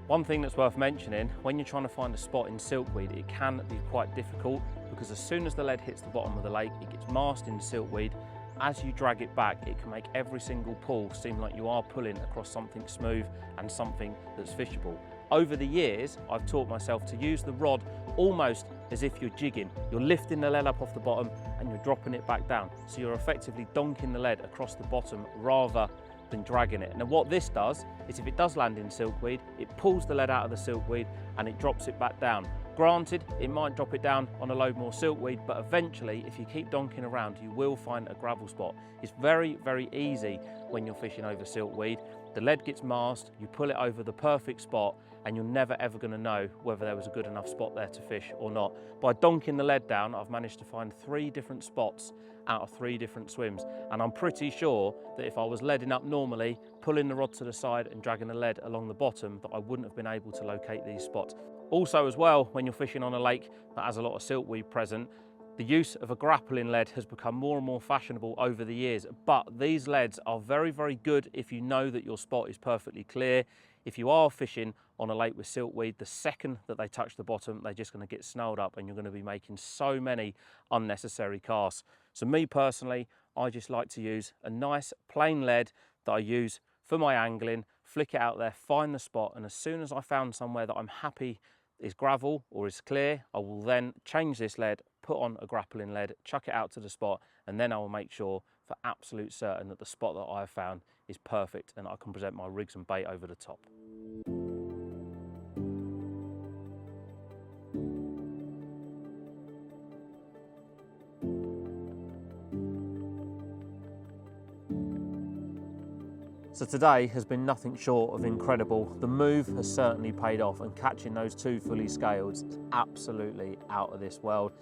One thing that's worth mentioning, when you're trying to find a spot in silkweed, it can be quite difficult because as soon as the lead hits the bottom of the lake, it gets masked in silkweed. As you drag it back, it can make every single pull seem like you are pulling across something smooth and something that's fishable. Over the years, I've taught myself to use the rod almost as if you're jigging. You're lifting the lead up off the bottom and you're dropping it back down. So you're effectively donking the lead across the bottom rather than dragging it. Now what this does is if it does land in silkweed, it pulls the lead out of the silkweed and it drops it back down. Granted, it might drop it down on a load more silkweed, but eventually if you keep donking around, you will find a gravel spot. It's very, very easy when you're fishing over silkweed. The lead gets masked, you pull it over the perfect spot, and you're never ever going to know whether there was a good enough spot there to fish or not. By donking the lead down, I've managed to find 3 different spots out of 3 different swims, and I'm pretty sure that if I was leading up normally, pulling the rod to the side and dragging the lead along the bottom, that I wouldn't have been able to locate these spots. Also as well, when you're fishing on a lake that has a lot of silkweed present, the use of a grappling lead has become more and more fashionable over the years, but these leads are very, very good if you know that your spot is perfectly clear. If you are fishing on a lake with silkweed, the second that they touch the bottom, they're just going to get snarled up and you're going to be making so many unnecessary casts. So me personally, I just like to use a nice plain lead that I use for my angling, flick it out there, find the spot, and as soon as I found somewhere that I'm happy is gravel or is clear, I will then change this lead, put on a grappling lead, chuck it out to the spot, and then I will make sure for absolute certain that the spot that I have found is perfect and I can present my rigs and bait over the top. So today has been nothing short of incredible. The move has certainly paid off, and catching those 2 fully scaled is absolutely out of this world.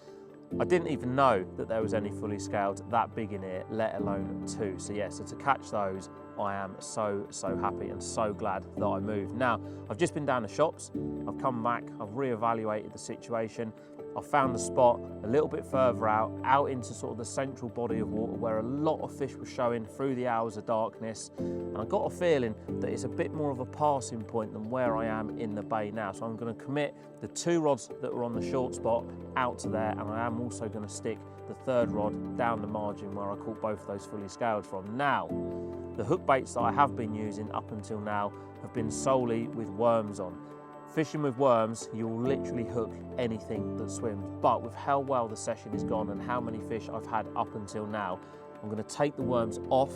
I didn't even know that there was any fully scaled that big in here, let alone 2. So yeah, so to catch those, I am so happy and so glad that I moved. Now, I've just been down the shops, I've come back, I've reevaluated the situation. I found a spot a little bit further out into sort of the central body of water where a lot of fish were showing through the hours of darkness. And I got a feeling that it's a bit more of a passing point than where I am in the bay now. So I'm going to commit the 2 rods that were on the short spot out to there, and I am also going to stick the 3rd rod down the margin where I caught both of those fully scaled from. Now, the hook baits that I have been using up until now have been solely with worms on. Fishing with worms, you'll literally hook anything that swims, but with how well the session is gone and how many fish I've had up until now, I'm going to take the worms off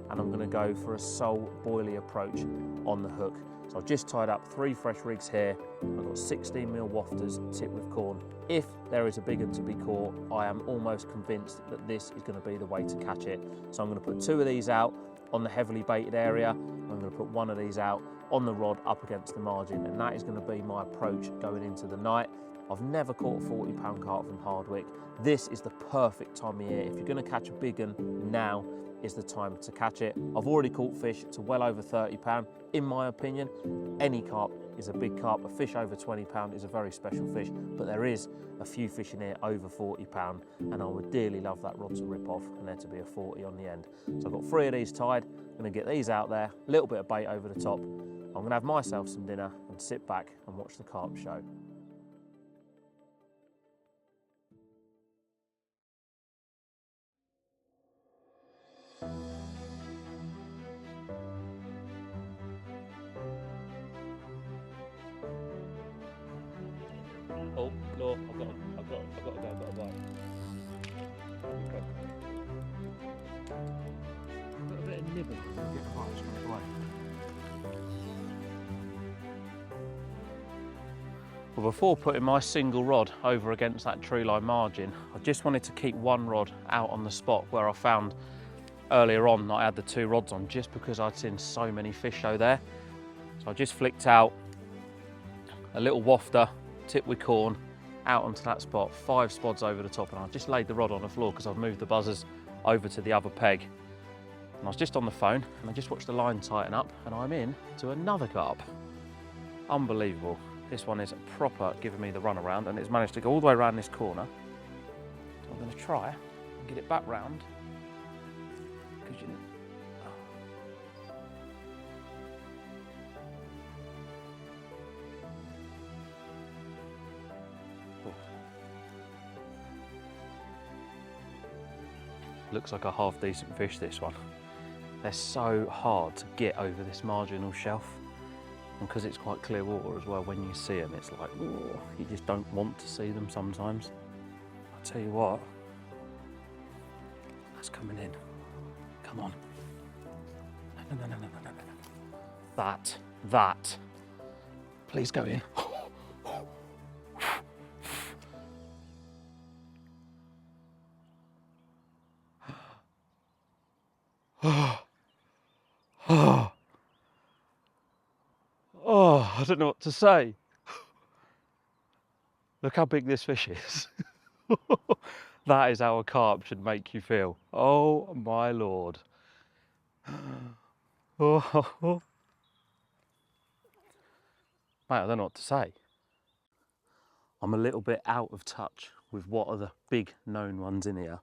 and I'm going to go for a sole boilie approach on the hook. So I've just tied up 3 fresh rigs here. I've got 16mm wafters tipped with corn. If there is a big one to be caught, I am almost convinced that this is going to be the way to catch it. So I'm going to put 2 of these out on the heavily baited area. I'm going to put 1 of these out on the rod up against the margin, and that is going to be my approach going into the night. I've never caught a 40-pound carp from Hardwick. This is the perfect time of year. If you're going to catch a big one, now is the time to catch it. I've already caught fish to well over 30 pound. In my opinion, any carp is a big carp. A fish over 20 pound is a very special fish, but there is a few fish in here over 40 pound, and I would dearly love that rod to rip off and there to be a 40 on the end. So I've got 3 of these tied. I'm gonna get these out there, a little bit of bait over the top. I'm gonna have myself some dinner and sit back and watch the carp show. Oh, no, I've got to go, I've got a bite. Okay. Got a bit of nibble, I'll get quite straight away. Well, before putting my single rod over against that tree line margin, I just wanted to keep 1 rod out on the spot where I found earlier on that I had the 2 rods on, just because I'd seen so many fish show there. So I just flicked out a little wafter, tipped with corn, out onto that spot, 5 spods over the top, and I just laid the rod on the floor because I've moved the buzzers over to the other peg. And I was just on the phone and I just watched the line tighten up, and I'm in to another carp. Unbelievable. This one is proper giving me the run around, and it's managed to go all the way around this corner. So I'm going to try and get it back round. Because you know, looks like a half decent fish, this one. They're so hard to get over this marginal shelf, and because it's quite clear water as well, when you see them it's like, oh, you just don't want to see them sometimes. I'll tell you what, that's coming in. Come on. No. That. Please go in. Oh, I don't know what to say. Look how big this fish is. That is how a carp should make you feel. Oh my Lord. Oh. Mate, I don't know what to say. I'm a little bit out of touch with what are the big known ones in here,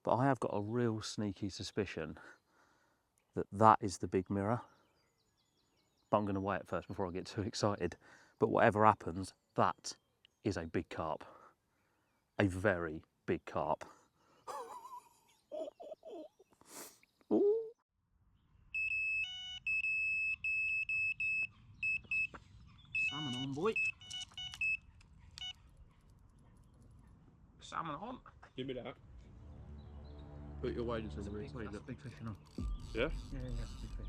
but I have got a real sneaky suspicion that that is the big mirror. But I'm going to weigh it first before I get too excited. But whatever happens, that is a big carp. A very big carp. Salmon on, boy. Salmon on. Give me that. Put your weight into the rig. Wait, look, big fish on. Yeah? Yeah, big fish.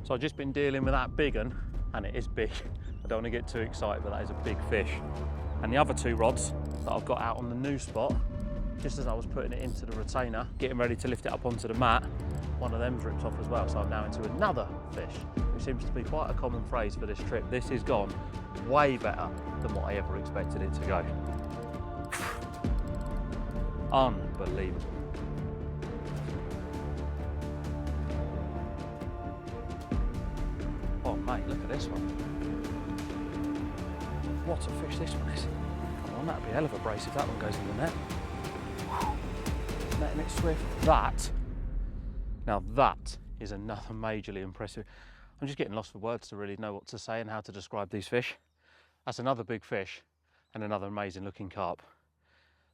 So I've just been dealing with that big one, and it is big. I don't want to get too excited, but that is a big fish. And the other 2 rods that I've got out on the new spot, just as I was putting it into the retainer, getting ready to lift it up onto the mat, one of them's ripped off as well. So I'm now into another fish, which seems to be quite a common phrase for this trip. This has gone way better than what I ever expected it to go. Unbelievable. Oh mate, look at this one. what a fish this one is. Come on, that'd be a hell of a brace if that one goes in the net. Netting it swift. Now that is another majorly impressive. I'm just getting lost for words to really know what to say and how to describe these fish. That's another big fish and another amazing looking carp.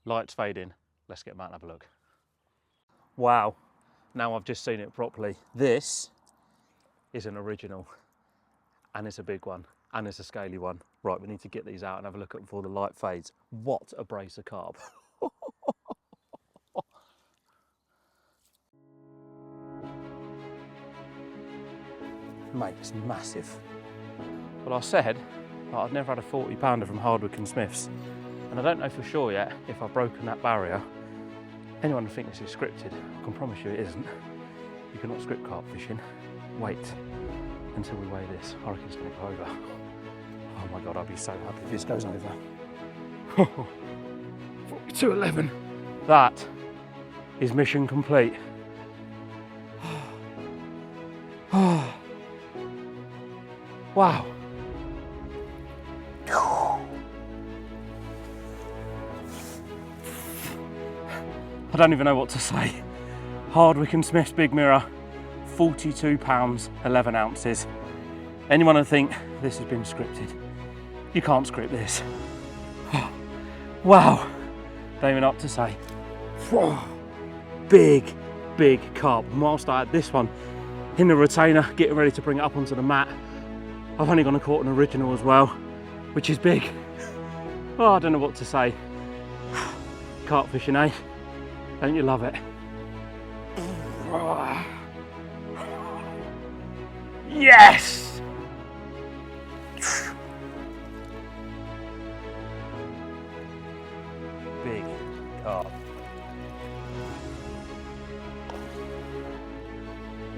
Light's fading. Let's get them out and have a look. Wow, now I've just seen it properly. This is an original, and it's a big one, and it's a scaly one. Right, we need to get these out and have a look at them before the light fades. What a brace of carp. Mate, it's massive. Well, I said that I've never had a 40 pounder from Hardwick and Smiths, and I don't know for sure yet if I've broken that barrier. Anyone who thinks this is scripted, I can promise you it isn't. You cannot script carp fishing. Wait until we weigh this. I reckon it's going to go over. Oh my God, I'd be so happy if this goes over. 42.11. That is mission complete. Wow. I don't even know what to say. Hardwick and Smith's big mirror, 42 pounds, 11 ounces. Anyone who think this has been scripted, you can't script this. Wow, don't even know what to say. Big, big carp. Whilst I had this one in the retainer, getting ready to bring it up onto the mat, I've only gone and caught an original as well, which is big. Oh, I don't know what to say. Carp fishing, eh? Don't you love it? Yes! Big carp.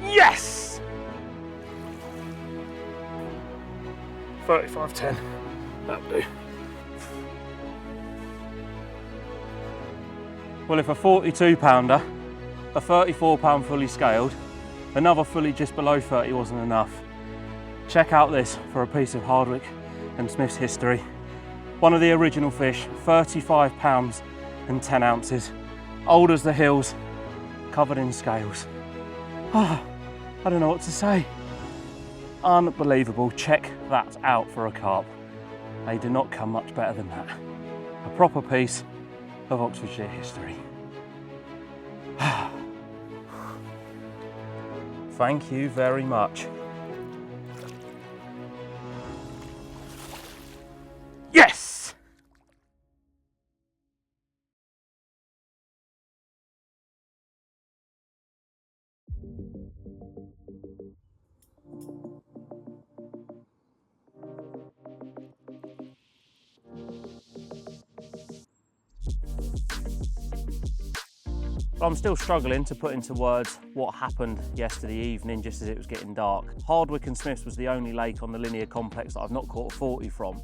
Yes! 35.10. That'll do. Well, if a 42 pounder, a 34 pound fully scaled, another fully just below 30 wasn't enough. Check out this for a piece of Hardwick and Smith's history. One of the original fish, 35 pounds and 10 ounces, old as the hills, covered in scales. I don't know what to say. Unbelievable. Check that out for a carp. They do not come much better than that. A proper piece of Oxfordshire history. Thank you very much. Yes! But I'm still struggling to put into words what happened yesterday evening just as it was getting dark. Hardwick and Smiths was the only lake on the linear complex that I've not caught a 40 from.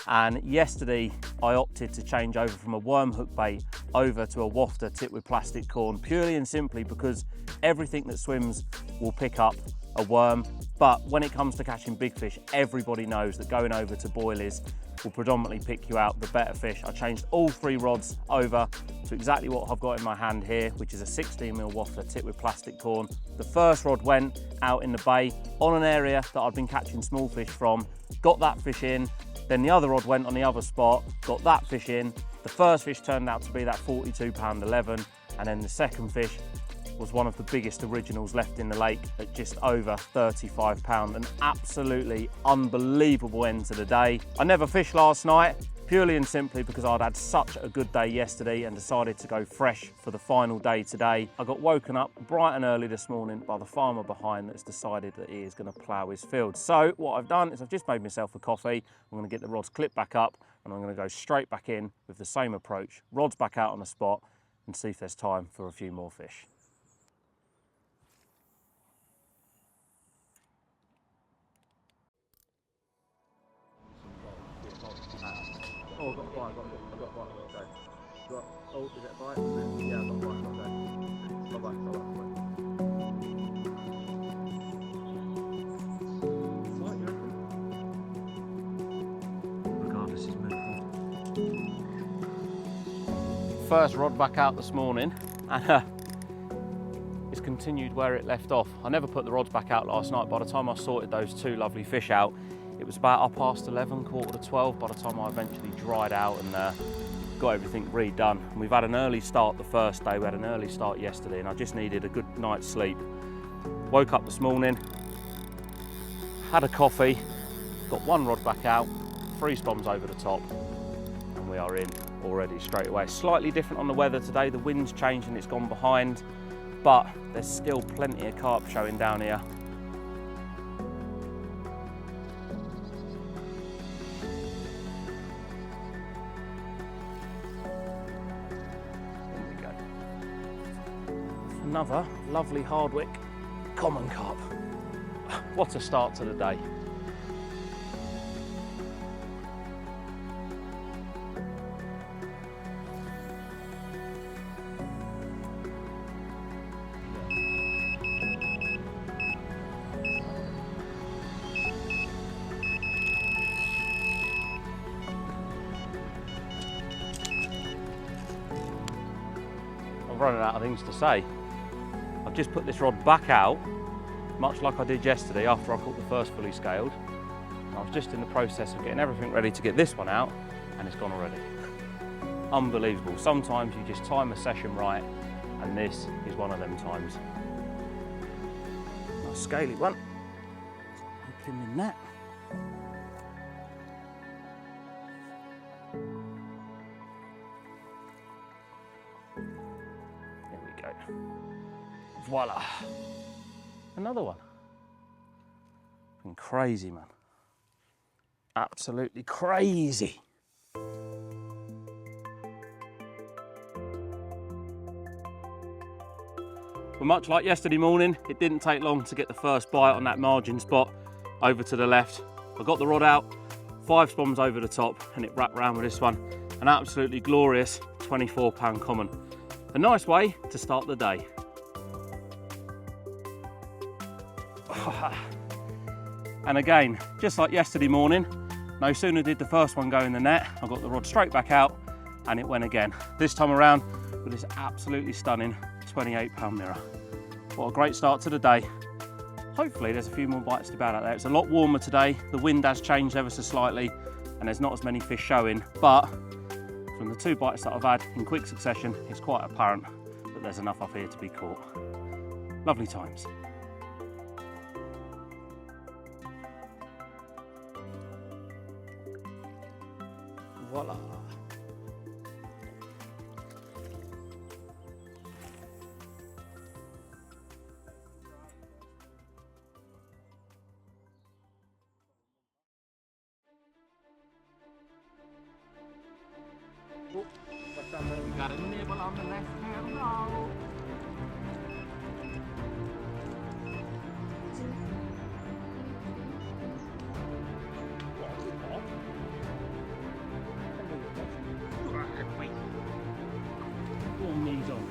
And yesterday I opted to change over from a worm hook bait over to a wafter tipped with plastic corn, purely and simply because everything that swims will pick up a worm. But when it comes to catching big fish, everybody knows that going over to boilies will predominantly pick you out the better fish. I changed all 3 rods over to exactly what I've got in my hand here, which is a 16mm wafter tipped with plastic corn. The first rod went out in the bay on an area that I'd been catching small fish from, got that fish in, then the other rod went on the other spot, got that fish in. The first fish turned out to be that 42 pound 11, and then the second fish was one of the biggest originals left in the lake at just over 35 pound. An absolutely unbelievable end to the day. I never fished last night, purely and simply because I'd had such a good day yesterday and decided to go fresh for the final day today. I got woken up bright and early this morning by the farmer behind that's decided that he is going to plough his field. So what I've done is I've just made myself a coffee. I'm going to get the rods clipped back up and I'm going to go straight back in with the same approach, rods back out on the spot, and see if there's time for a few more fish. Oh, I've got a bite, I've got a bite, okay. Oh, is it a bite? Yeah, I've got a bite, okay. Bye-bye, bye-bye. Regardless, it's first rod back out this morning, and it's continued where it left off. I never put the rods back out last night. By the time I sorted those two lovely fish out, it was about 11:30, 11:45 by the time I eventually dried out and got everything redone. And we've had an early start the first day, we had an early start yesterday, and I just needed a good night's sleep. Woke up this morning, had a coffee, got one rod back out, 3 spoms over the top, and we are in already straight away. Slightly different on the weather today, the wind's changed and it's gone behind, but there's still plenty of carp showing down here. There we go. Another lovely Hardwick common carp. What a start to the day. I'm running out of things to say. I've just put this rod back out, much like I did yesterday after I caught the first fully scaled. And I was just in the process of getting everything ready to get this one out, and it's gone already. Unbelievable. Sometimes you just time a session right, and this is one of them times. Nice scaly one. Put him in that. There we go. Voila. Another one. Been crazy, man. Absolutely crazy. Well, much like yesterday morning, it didn't take long to get the first bite on that margin spot over to the left. I got the rod out, 5 spoms over the top, and it wrapped round with this one. An absolutely glorious 24-pound common. A nice way to start the day. And again, just like yesterday morning, no sooner did the first one go in the net, I got the rod straight back out and it went again. This time around with this absolutely stunning 28-pound mirror. What a great start to the day. Hopefully there's a few more bites to be had out there. It's a lot warmer today, the wind has changed ever so slightly and there's not as many fish showing, but from the 2 bites that I've had in quick succession, it's quite apparent that there's enough up here to be caught. Lovely times. Voila. We got a nibble on the left hand now. Knees on.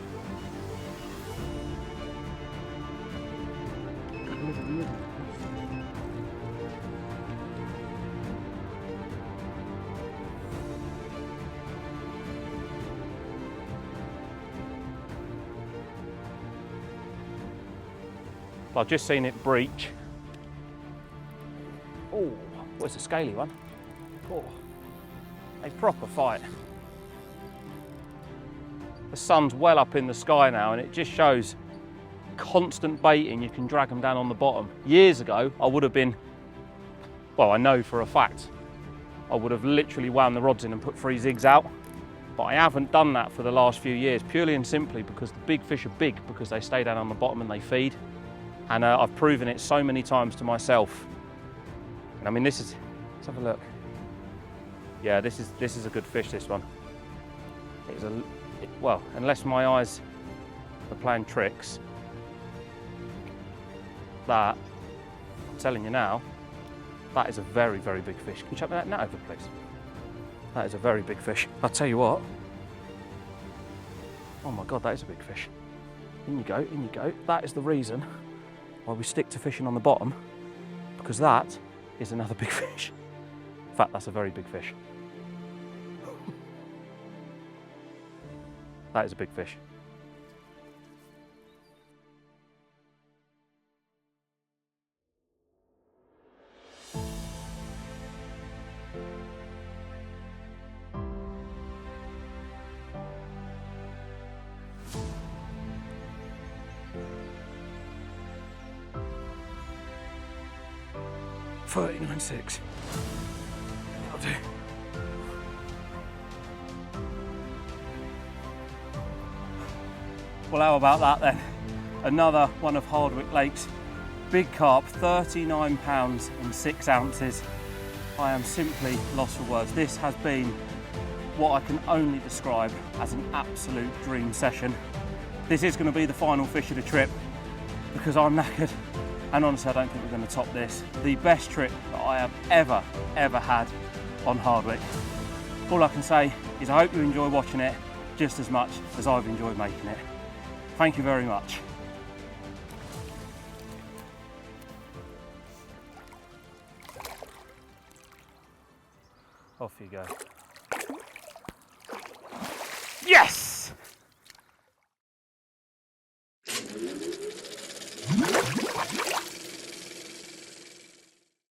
I've just seen it breach. Oh, where's the scaly one? Oh, a proper fight. The sun's well up in the sky now and it just shows constant baiting. You can drag them down on the bottom. Years ago, I would have been, well, I know for a fact, I would have literally wound the rods in and put 3 zigs out. But I haven't done that for the last few years, purely and simply because the big fish are big because they stay down on the bottom and they feed. And I've proven it so many times to myself. And I mean, this is, let's have a look. Yeah, this is a good fish, this one. It's a, well, unless my eyes are playing tricks, that, I'm telling you now, that is a very, very big fish. Can you chuck me that net over, please? That is a very big fish. I'll tell you what. Oh my God, that is a big fish. In you go, in you go. That is the reason why we stick to fishing on the bottom, because that is another big fish. In fact, that's a very big fish. That is a big fish. $39.6. That'll do. Well, how about that then? Another one of Hardwick Lake's big carp, 39 pounds and 6 ounces. I am simply lost for words. This has been what I can only describe as an absolute dream session. This is going to be the final fish of the trip because I'm knackered, and honestly I don't think we're going to top this. The best trip that I have ever had on Hardwick. All I can say is I hope you enjoy watching it just as much as I've enjoyed making it. Thank you very much. Off you go. Yes!